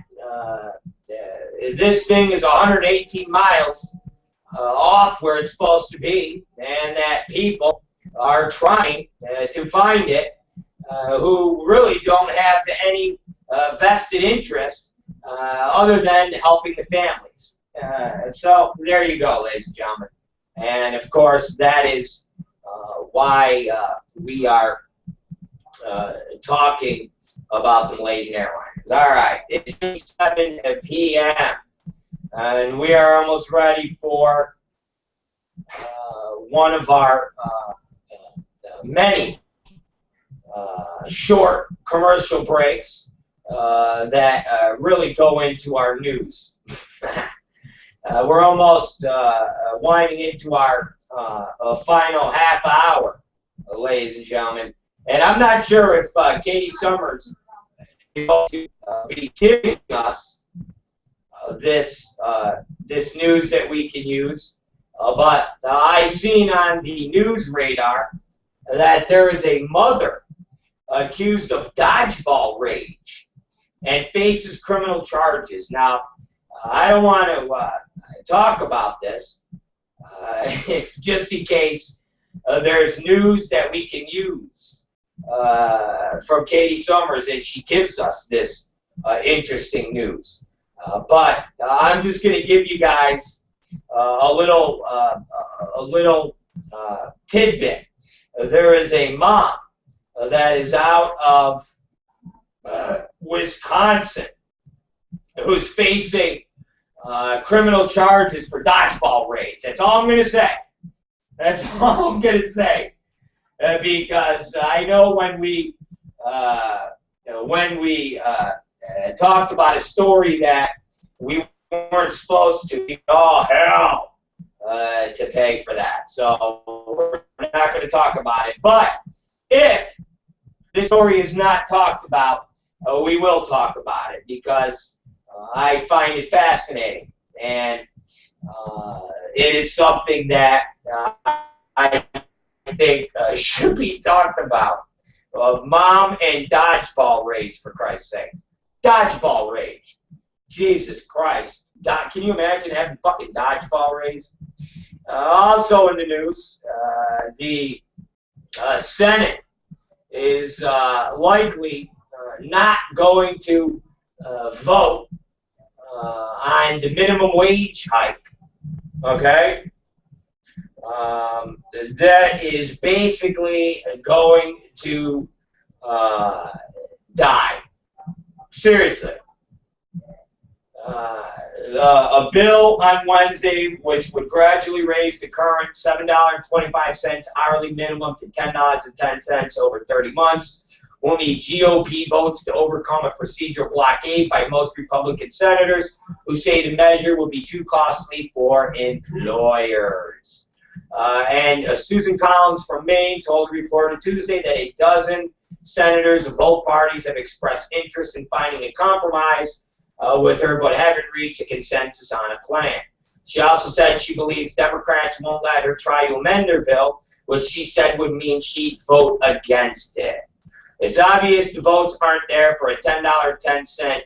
this thing is 118 miles off where it's supposed to be, and that people are trying to find it who really don't have any vested interest other than helping the families. So there you go, ladies and gentlemen. And of course, that is why we are talking about the Malaysian airliners. All right, it's 7 p.m. and we are almost ready for one of our many short commercial breaks that really go into our news. We're almost winding into our final half hour, ladies and gentlemen. And I'm not sure if Katie Summers is going to be giving us this news that we can use. But I seen on the news radar that there is a mother accused of dodgeball rage and faces criminal charges. Now, I don't want to talk about this, just in case there's news that we can use from Katie Summers, and she gives us this interesting news. But I'm just going to give you guys a little tidbit. There is a mom that is out of Wisconsin who's facing criminal charges for dodgeball rage. That's all I'm going to say. That's all I'm going to say. Because I know when we talked about a story that we weren't supposed to, oh hell, to pay for that. So we're not going to talk about it. But if this story is not talked about, we will talk about it because I find it fascinating, and it is something that I think should be talked about. Mom and dodgeball rage, for Christ's sake. Dodgeball rage. Jesus Christ. Can you imagine having fucking dodgeball rage? Also in the news, the Senate is likely not going to vote on the minimum wage hike. Okay? that is basically going to die. Seriously. A bill on Wednesday, which would gradually raise the current $7.25 hourly minimum to $10.10 over 30 months, will need GOP votes to overcome a procedural blockade by most Republican senators who say the measure will be too costly for employers. And Susan Collins from Maine told a reporter Tuesday that a dozen senators of both parties have expressed interest in finding a compromise with her, but haven't reached a consensus on a plan. She also said she believes Democrats won't let her try to amend their bill, which she said would mean she'd vote against it. It's obvious the votes aren't there for a $10.10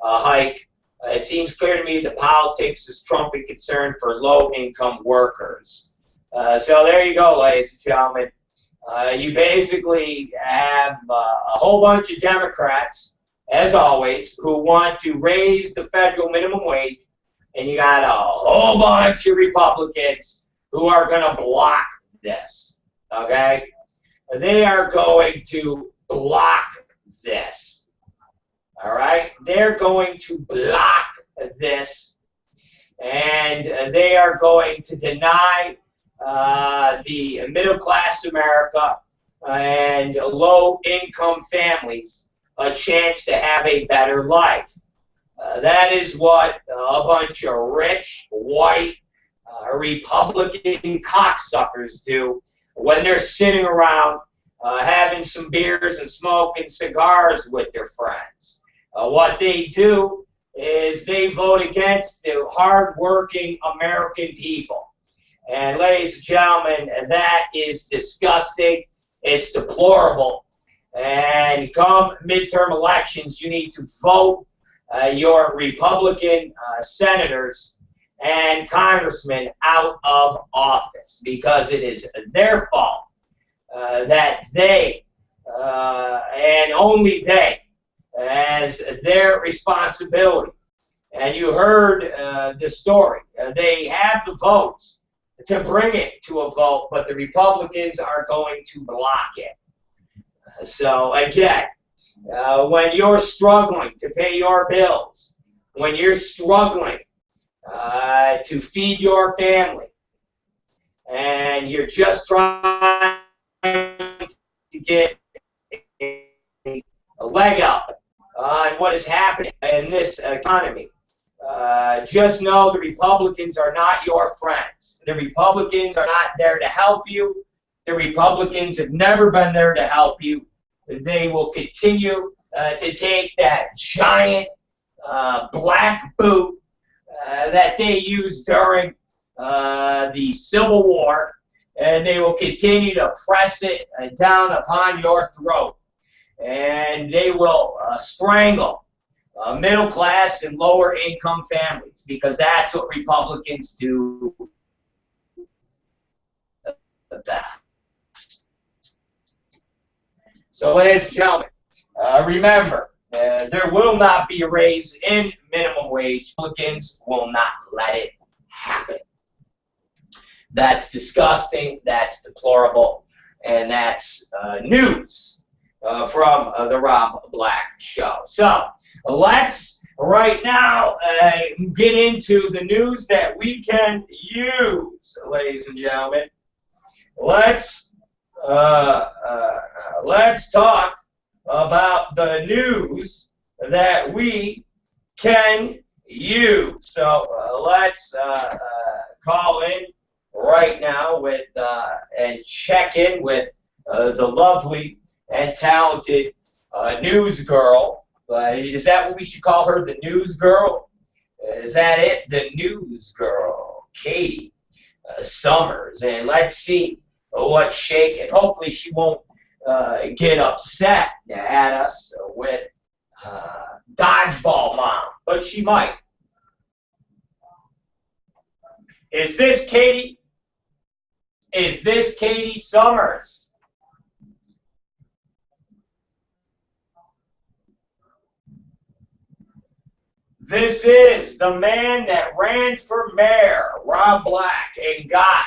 hike. It seems clear to me the politics is trumping concern for low-income workers. So there you go, ladies and gentlemen. You basically have a whole bunch of Democrats, as always, who want to raise the federal minimum wage, and you got a whole bunch of Republicans who are going to block this, okay? They are going to block this, all right? They're going to block this, and they are going to deny the middle-class America and low-income families a chance to have a better life. That is what a bunch of rich, white, Republican cocksuckers do when they're sitting around having some beers and smoking cigars with their friends. What they do is they vote against the hard-working American people. And ladies and gentlemen, that is disgusting. It's deplorable. And come midterm elections, you need to vote your Republican senators and congressmen out of office, because it is their fault that they, and only they, as their responsibility. And you heard the story. They have the votes to bring it to a vote, but the Republicans are going to block it. So again, when you're struggling to pay your bills, when you're struggling to feed your family, and you're just trying to get a leg up on what is happening in this economy, just know the Republicans are not your friends. The Republicans are not there to help you. The Republicans have never been there to help you. They will continue to take that giant black boot that they used during the Civil War, and they will continue to press it down upon your throat. And they will strangle middle class and lower income families, because that's what Republicans do the best. So, ladies and gentlemen, remember, there will not be a raise in minimum wage. Republicans will not let it happen. That's disgusting, that's deplorable, and that's news from the Rob Black Show. So, let's right now get into the news that we can use, ladies and gentlemen. Let's talk about the news that we can use. So let's call in right now with and check in with the lovely and talented news girl. Is that what we should call her, the news girl? Is that it? The news girl, Katie Summers. And let's see what's shaking. Hopefully she won't get upset at us with Dodgeball Mom, but she might. Is this Katie? Is this Katie Summers? This is the man that ran for mayor, Rob Black, and got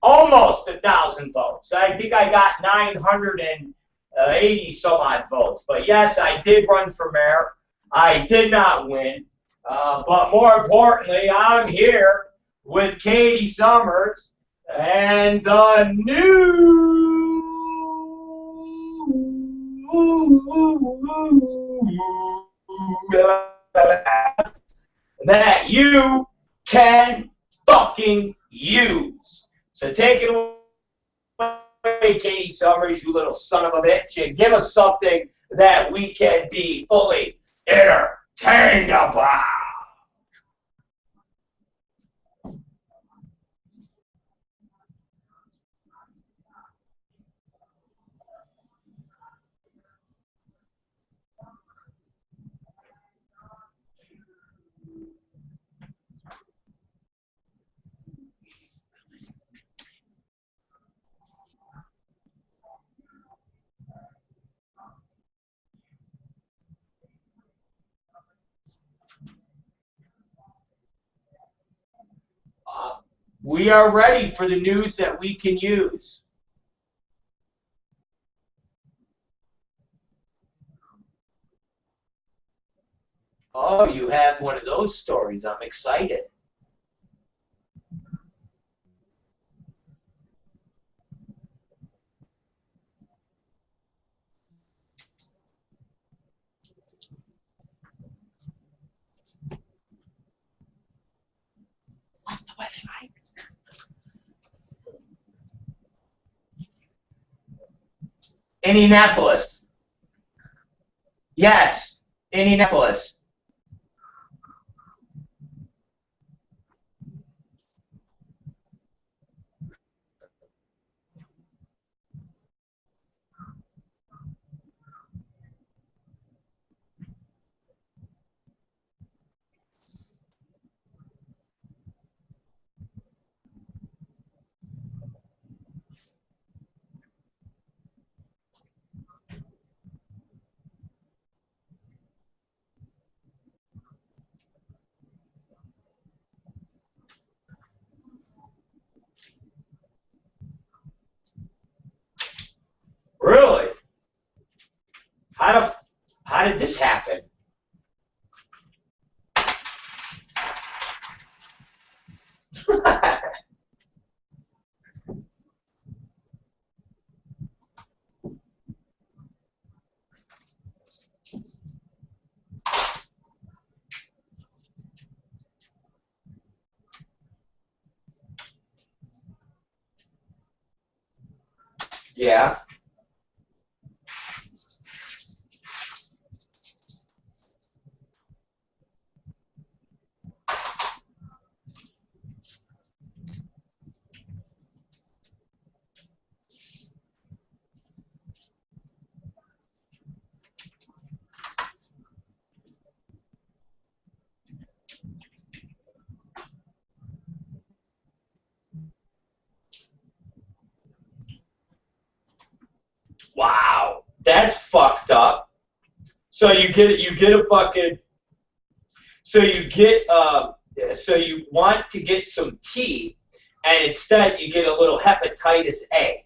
almost 1,000 votes. I think I got 980 some odd votes. But yes, I did run for mayor. I did not win. But more importantly, I'm here with Katie Summers and the new that you can fucking use. So take it away, Katie Summers, you little son of a bitch, and give us something that we can be fully entertained about. We are ready for the news that we can use. Oh, you have one of those stories. I'm excited. What's the weather like? Indianapolis. Yes, Indianapolis. Really? How did this happen? Yeah. Wow. That's fucked up. So you get a fucking so you get so you want to get some tea and instead you get a little hepatitis A.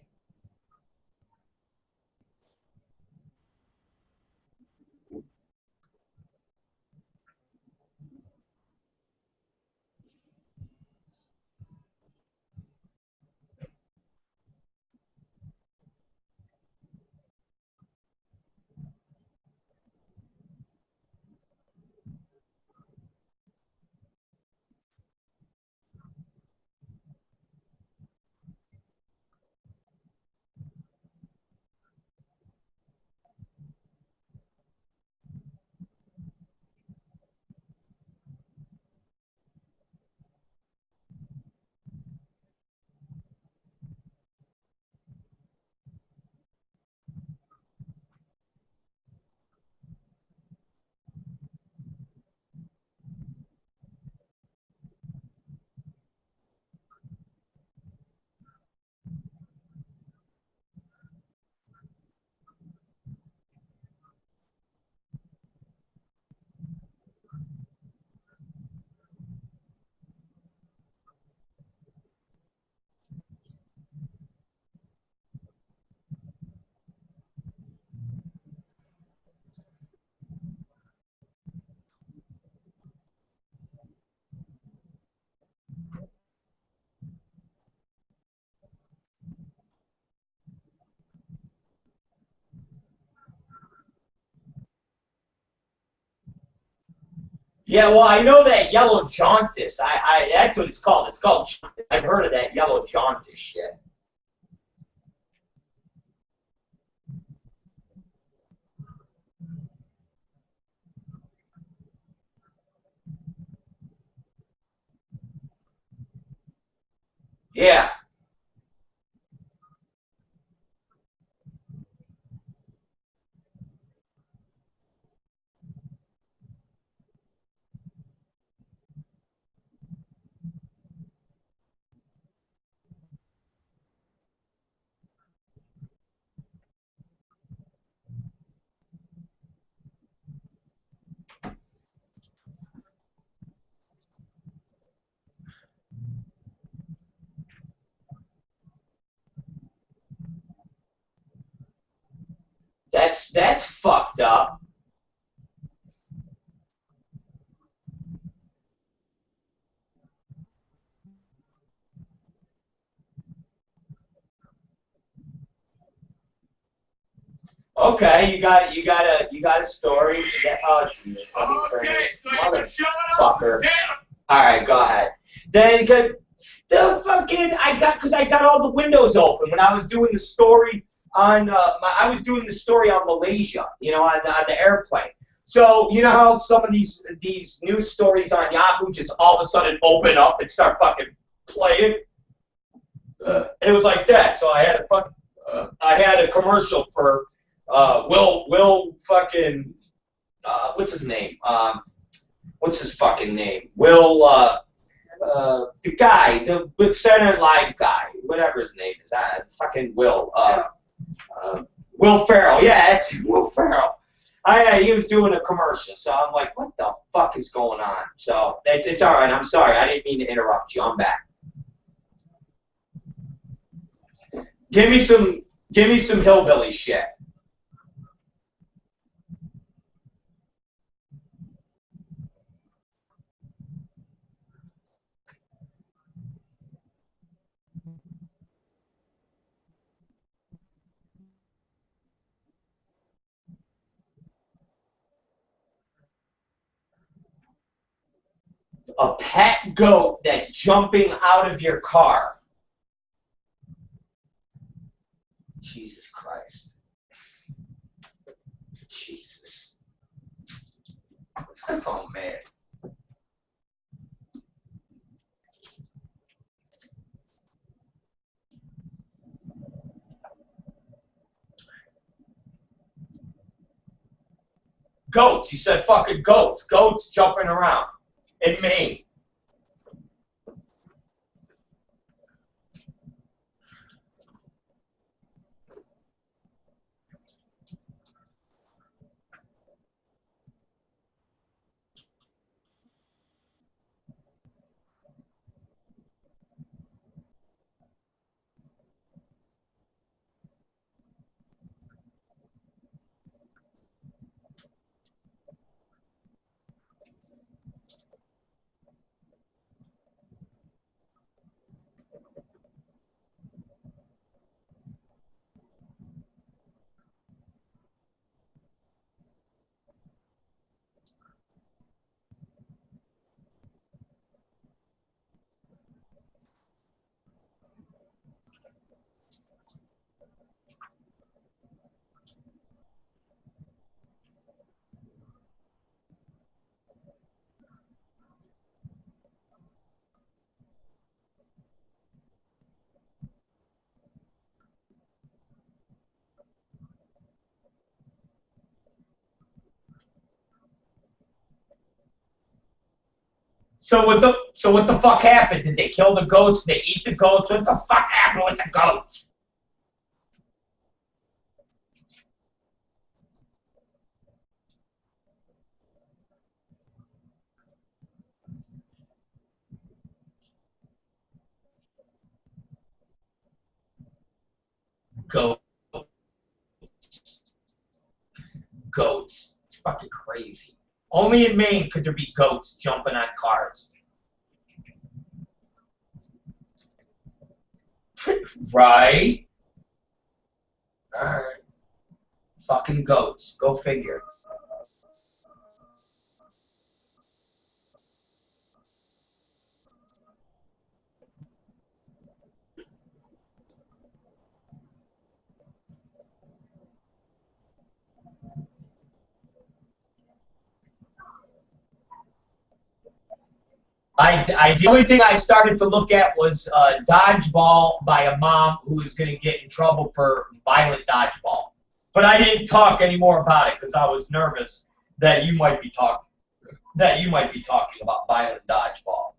Yeah, well, I know that yellow jaundice. That's what it's called. It's called jaundice. I've heard of that yellow jaundice shit. Yeah. That's fucked up. Okay, you got a story. Oh Jesus, let me turn this motherfucker. All right, go ahead. Then the fucking because I got all the windows open when I was doing the story on I was doing the story on Malaysia, you know, on the airplane. So you know how some of these news stories on Yahoo just all of a sudden open up and start fucking playing. It was like that. So I had a commercial for Will fucking what's his name? What's his fucking name? Will the guy, the Saturday Night Live guy, whatever his name is. Fucking Will. Will Ferrell. Yeah, it's Will Ferrell. He was doing a commercial, so I'm like, what the fuck is going on? So it's all right. I'm sorry. I didn't mean to interrupt you. I'm back. Give me some hillbilly shit. A pet goat that's jumping out of your car. Jesus Christ. Jesus. Oh, man. Goats. You said fucking goats. Goats jumping around in Maine. So what the fuck happened? Did they kill the goats? Did they eat the goats? What the fuck happened with the goats? Goats. Goats. It's fucking crazy. Only in Maine could there be goats jumping on cars. Right? Alright. Fucking goats. Go figure. The only thing I started to look at was dodgeball by a mom who was going to get in trouble for violent dodgeball. But I didn't talk any more about it because I was nervous that you might be talking about violent dodgeball.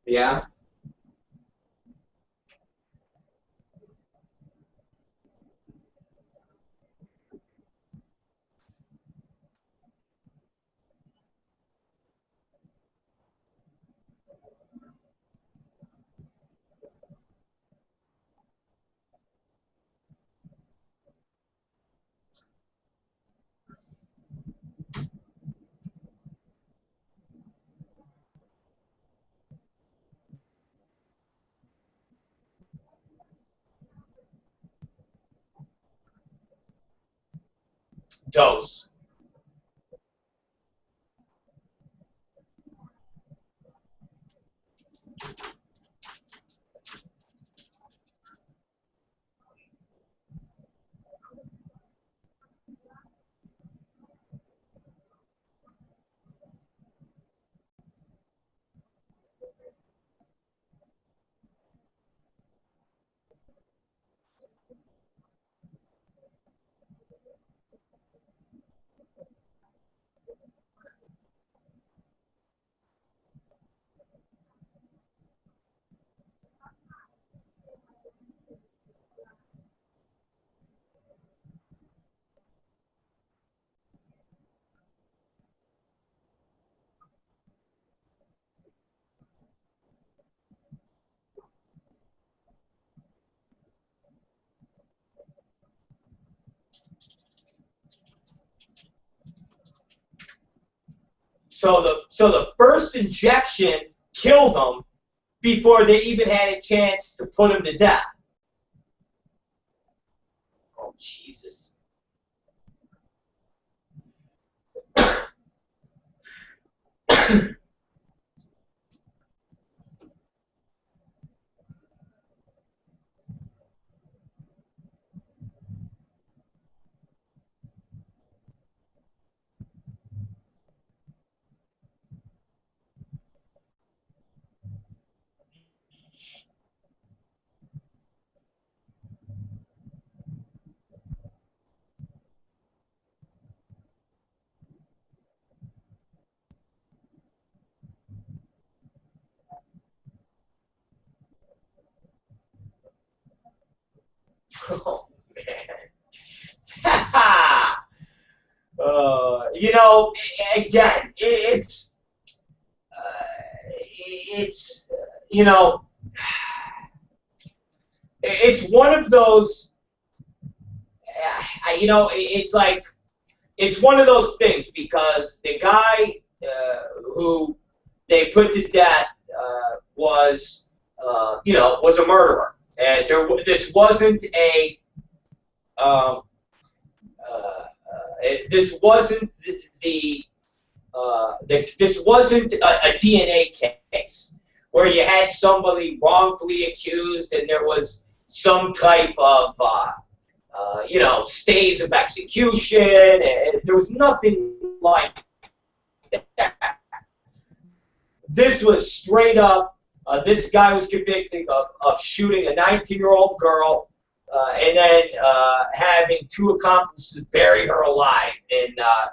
Yeah. Dose. So the first injection killed him before they even had a chance to put him to death. Oh, Jesus. Oh, man. You know, again, you know, it's one of those, you know, it's one of those things because the guy who they put to death was, you know, was a murderer. And this wasn't a, um, this wasn't this wasn't a DNA case where you had somebody wrongfully accused and there was some type of, you know, stays of execution. And there was nothing like that. This was straight up, this guy was convicted of shooting a 19-year-old girl and then having two accomplices bury her alive in a,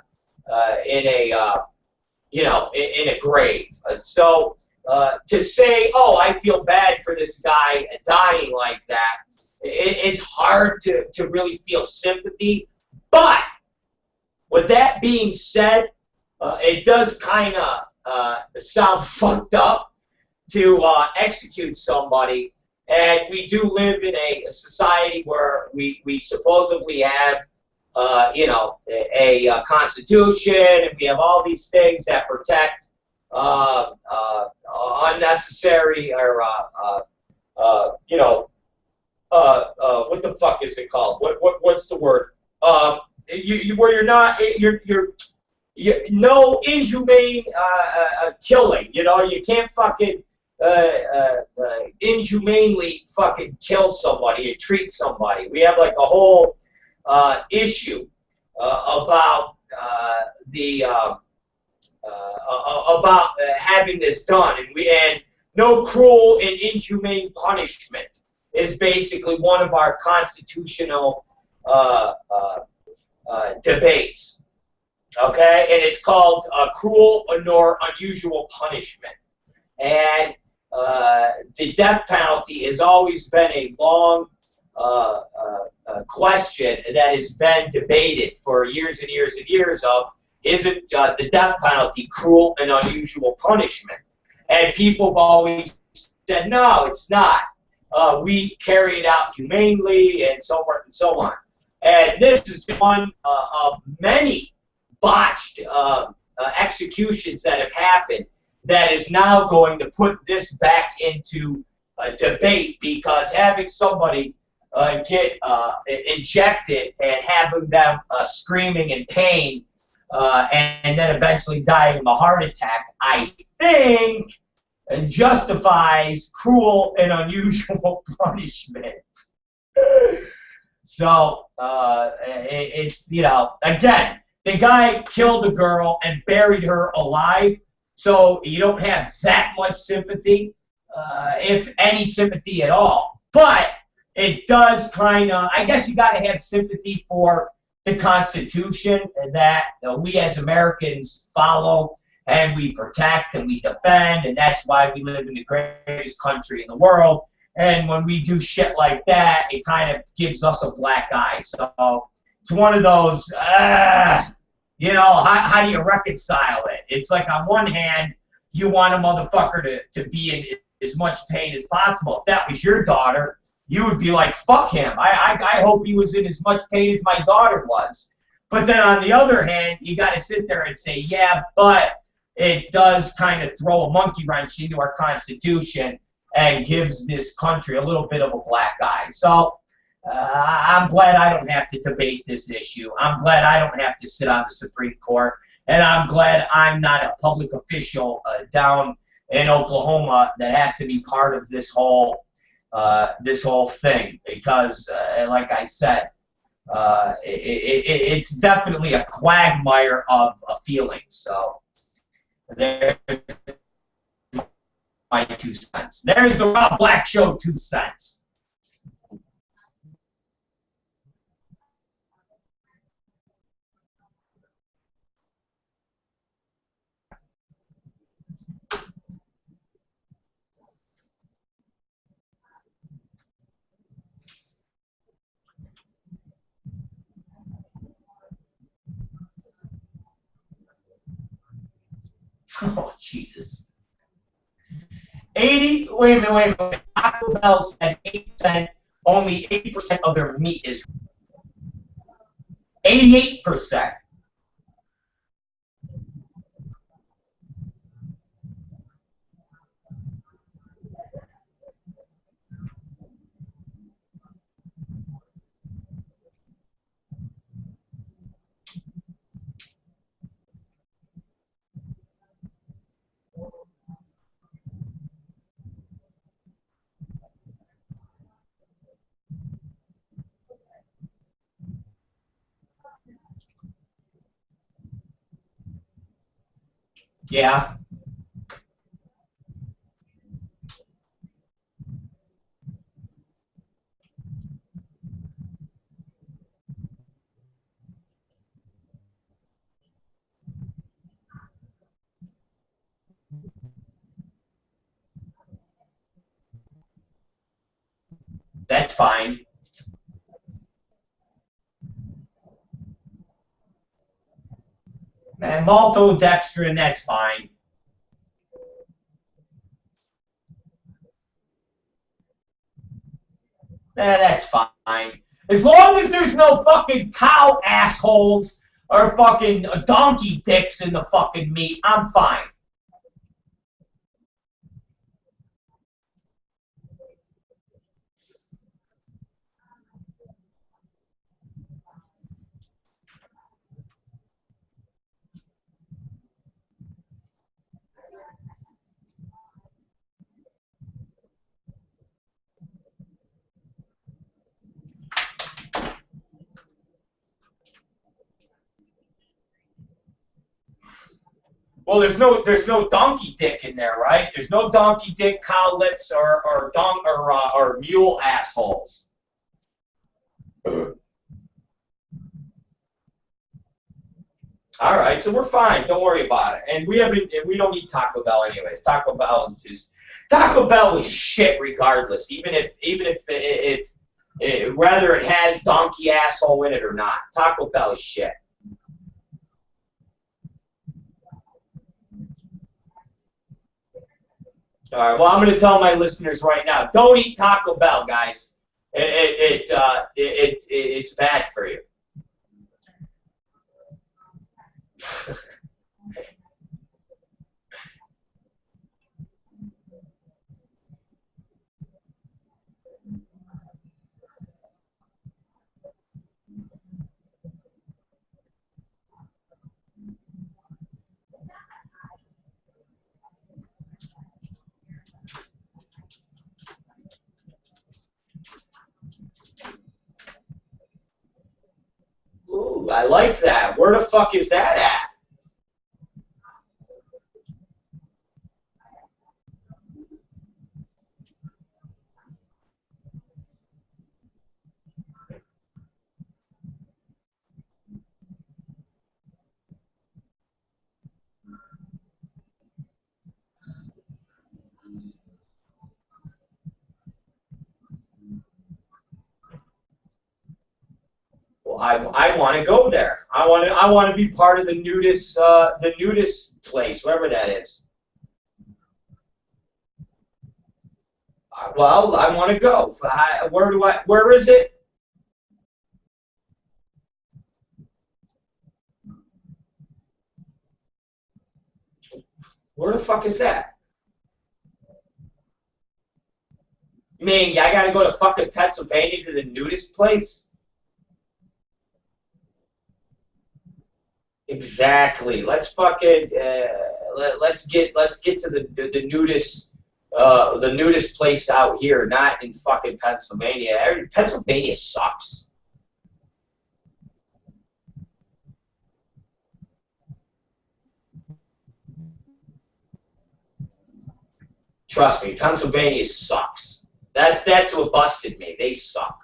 you know, in a grave. So to say, oh, I feel bad for this guy dying like that, it's hard to really feel sympathy. But with that being said, it does kind of sound fucked up to execute somebody. And we do live in a society where we supposedly have you know, a constitution, and we have all these things that protect unnecessary or you know, what the fuck is it called? What's the word? Where you're not no inhumane killing. You know, you can't fucking inhumanely fucking kill somebody and treat somebody. We have like a whole issue about having this done, and no cruel and inhumane punishment is basically one of our constitutional debates. Okay, and it's called cruel nor unusual punishment. And the death penalty has always been a long question that has been debated for years and years and years of, isn't the death penalty cruel and unusual punishment? And people have always said, no, it's not. We carry it out humanely and so forth and so on. And this is one of many botched executions that have happened that is now going to put this back into a debate, because having somebody get injected and having them screaming in pain and then eventually dying of a heart attack, I think justifies cruel and unusual punishment. So it's, you know, again, the guy killed a girl and buried her alive, so you don't have that much sympathy, if any sympathy at all. But it does kind of, I guess you got to have sympathy for the Constitution that we as Americans follow and we protect and we defend, and that's why we live in the greatest country in the world. And when we do shit like that, it kind of gives us a black eye. So it's one of those, you know, how do you reconcile it? It's like on one hand, you want a motherfucker to be in as much pain as possible. If that was your daughter, you would be like, fuck him. I hope he was in as much pain as my daughter was. But then on the other hand, you got to sit there and say, yeah, but it does kind of throw a monkey wrench into our Constitution and gives this country a little bit of a black eye. So I'm glad I don't have to debate this issue. I'm glad I don't have to sit on the Supreme Court. And I'm glad I'm not a public official down in Oklahoma that has to be part of this whole thing. Because, like I said, it's definitely a quagmire of feelings. So there's my 2 cents. There's the Rob Black Show 2 cents. Oh, Jesus. 80, wait a minute. Taco Bell said 8%, only 80% of their meat is 88%. Yeah. That's fine. And maltodextrin, that's fine. That's fine. As long as there's no fucking cow assholes or fucking donkey dicks in the fucking meat, I'm fine. Well, there's no donkey dick in there, right? There's no donkey dick, cow lips, or mule assholes. All right, so we're fine. Don't worry about it. And we don't eat Taco Bell anyways. Taco Bell is shit regardless. Even if whether it has donkey asshole in it or not, Taco Bell is shit. All right. Well, I'm going to tell my listeners right now: don't eat Taco Bell, guys. It's bad for you. Ooh, I like that. Where the fuck is that at? Well, I want to go there. I want to be part of the nudist place, wherever that is. Well, I want to go. Where is it? Where the fuck is that? I mean, I gotta go to fucking Pennsylvania to the nudist place? Exactly. Let's fucking let's get to the nudist place out here, not in fucking Pennsylvania. Pennsylvania sucks. Trust me, Pennsylvania sucks. That's what busted me. They suck.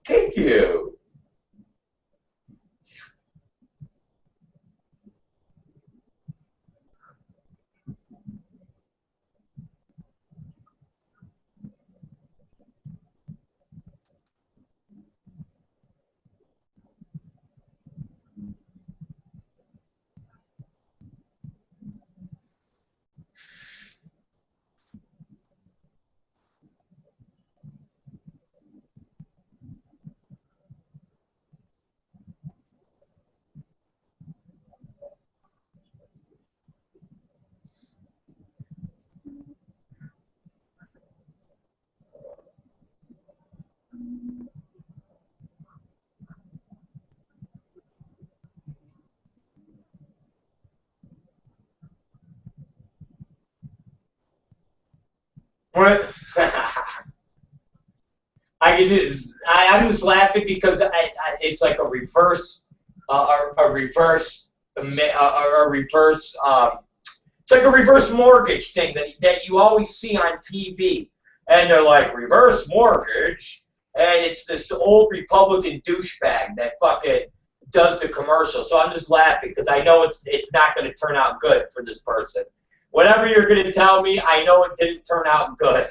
Thank you. What? I'm just laughing because it's like a reverse, a reverse, a reverse. It's like a reverse mortgage thing that you always see on TV, and they're like reverse mortgage, and it's this old Republican douchebag that fucking does the commercial. So I'm just laughing because I know it's not going to turn out good for this person. Whatever you're going to tell me, I know it didn't turn out good.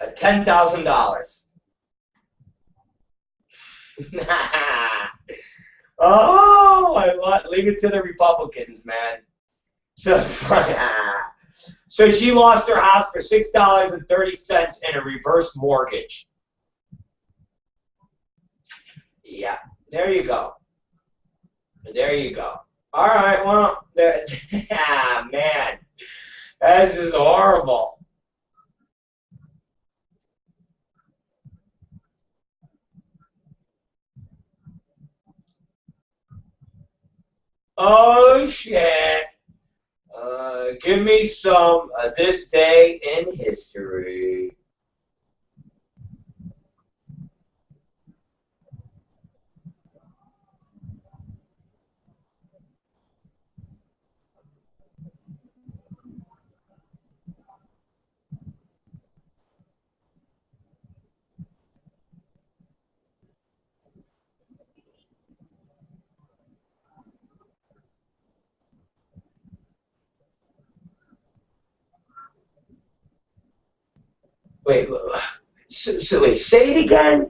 $10,000. Oh, leave it to the Republicans, man. So she lost her house for $6.30 in a reverse mortgage. Yeah, there you go. There you go. All right, well, man, that's just horrible. Oh, shit. Give me some this day in history. Wait, so wait, say it again?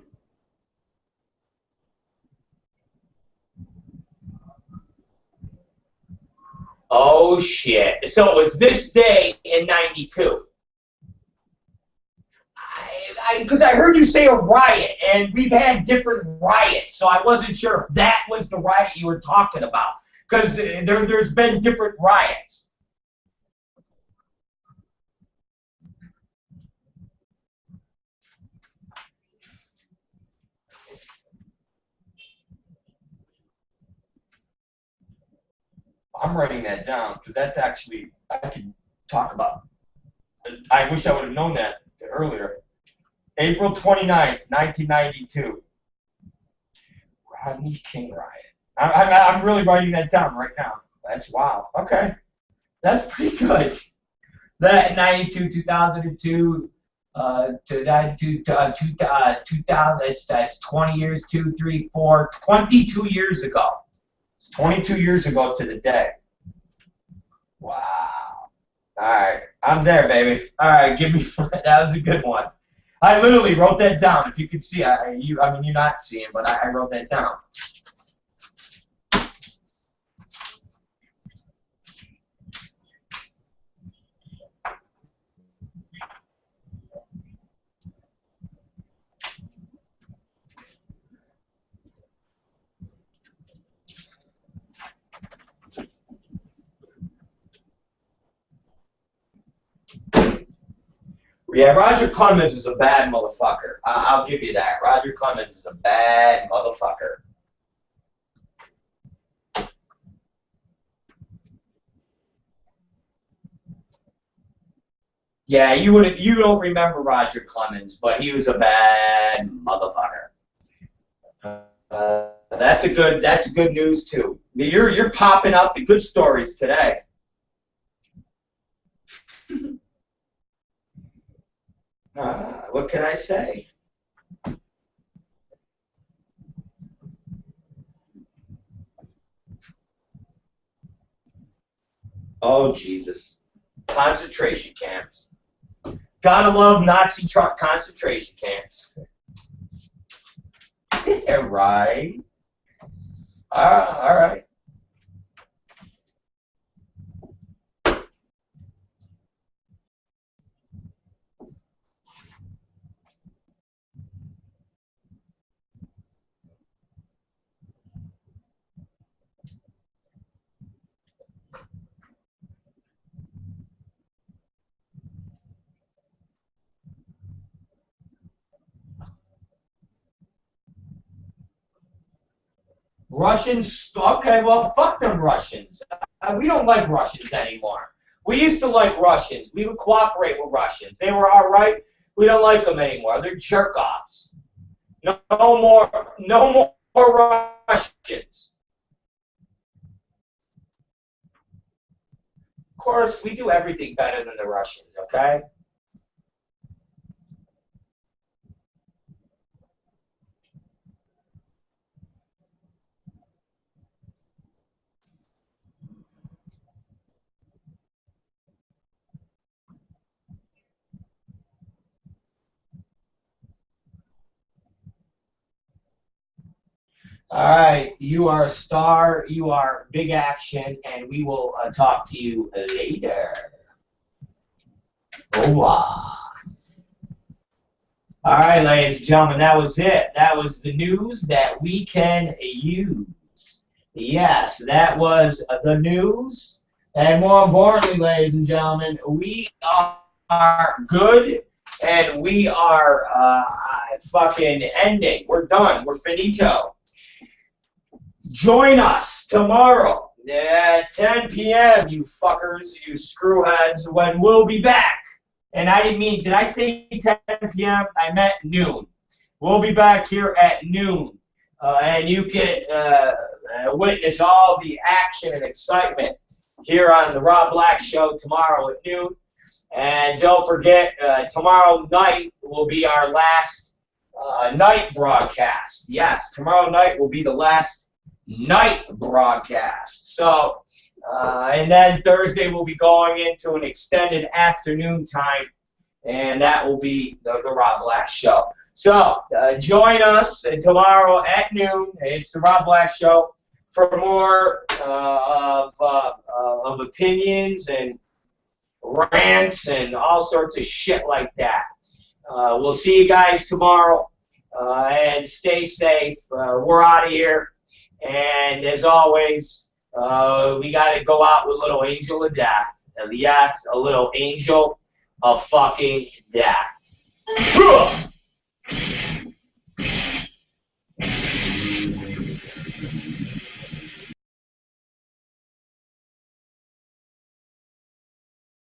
Oh, shit. So it was this day in 92. Because I heard you say a riot, and we've had different riots, so I wasn't sure if that was the riot you were talking about. Because there's been different riots. I'm writing that down because that's actually, I could talk about. I wish I would have known that earlier. April 29th, 1992. Rodney King riot. I'm really writing that down right now. That's wow. Okay. That's pretty good. That 92, 2002, to 92, 2000, that's 20 years, 2, 3, 4, 22 years ago. It's 22 years ago to the day. Wow. All right. I'm there, baby. All right. Give me, that was a good one. I literally wrote that down. If you could see, I mean, you're not seeing, but I wrote that down. Yeah, Roger Clemens is a bad motherfucker. I'll give you that. Roger Clemens is a bad motherfucker. Yeah, you don't remember Roger Clemens, but he was a bad motherfucker. That's good news too. You're popping out the good stories today. What can I say? Oh, Jesus. Concentration camps. Gotta love Nazi truck concentration camps. Yeah, right. All right. Russians, okay, well, fuck them Russians. We don't like Russians anymore. We used to like Russians. We would cooperate with Russians. They were all right. We don't like them anymore. They're jerk-offs. No more Russians. Of course, we do everything better than the Russians, okay? All right, you are a star, you are big action, and we will talk to you later. Hola. All right, ladies and gentlemen, that was it. That was the news that we can use. Yes, that was the news. And more importantly, ladies and gentlemen, we are good, and we are fucking ending. We're done. We're finito. Join us tomorrow at 10 p.m., you fuckers, you screwheads, when we'll be back. And I didn't mean, did I say 10 p.m.? I meant noon. We'll be back here at noon. And you can witness all the action and excitement here on the Rob Black Show tomorrow at noon. And don't forget, tomorrow night will be our last night broadcast. Yes, tomorrow night will be the last night broadcast. So, and then Thursday we'll be going into an extended afternoon time, and that will be the Rob Black Show. So, join us tomorrow at noon. It's the Rob Black Show for more of opinions and rants and all sorts of shit like that. We'll see you guys tomorrow, and stay safe. We're out of here. And as always, we got to go out with a little angel of death. Yes, a little angel of fucking death.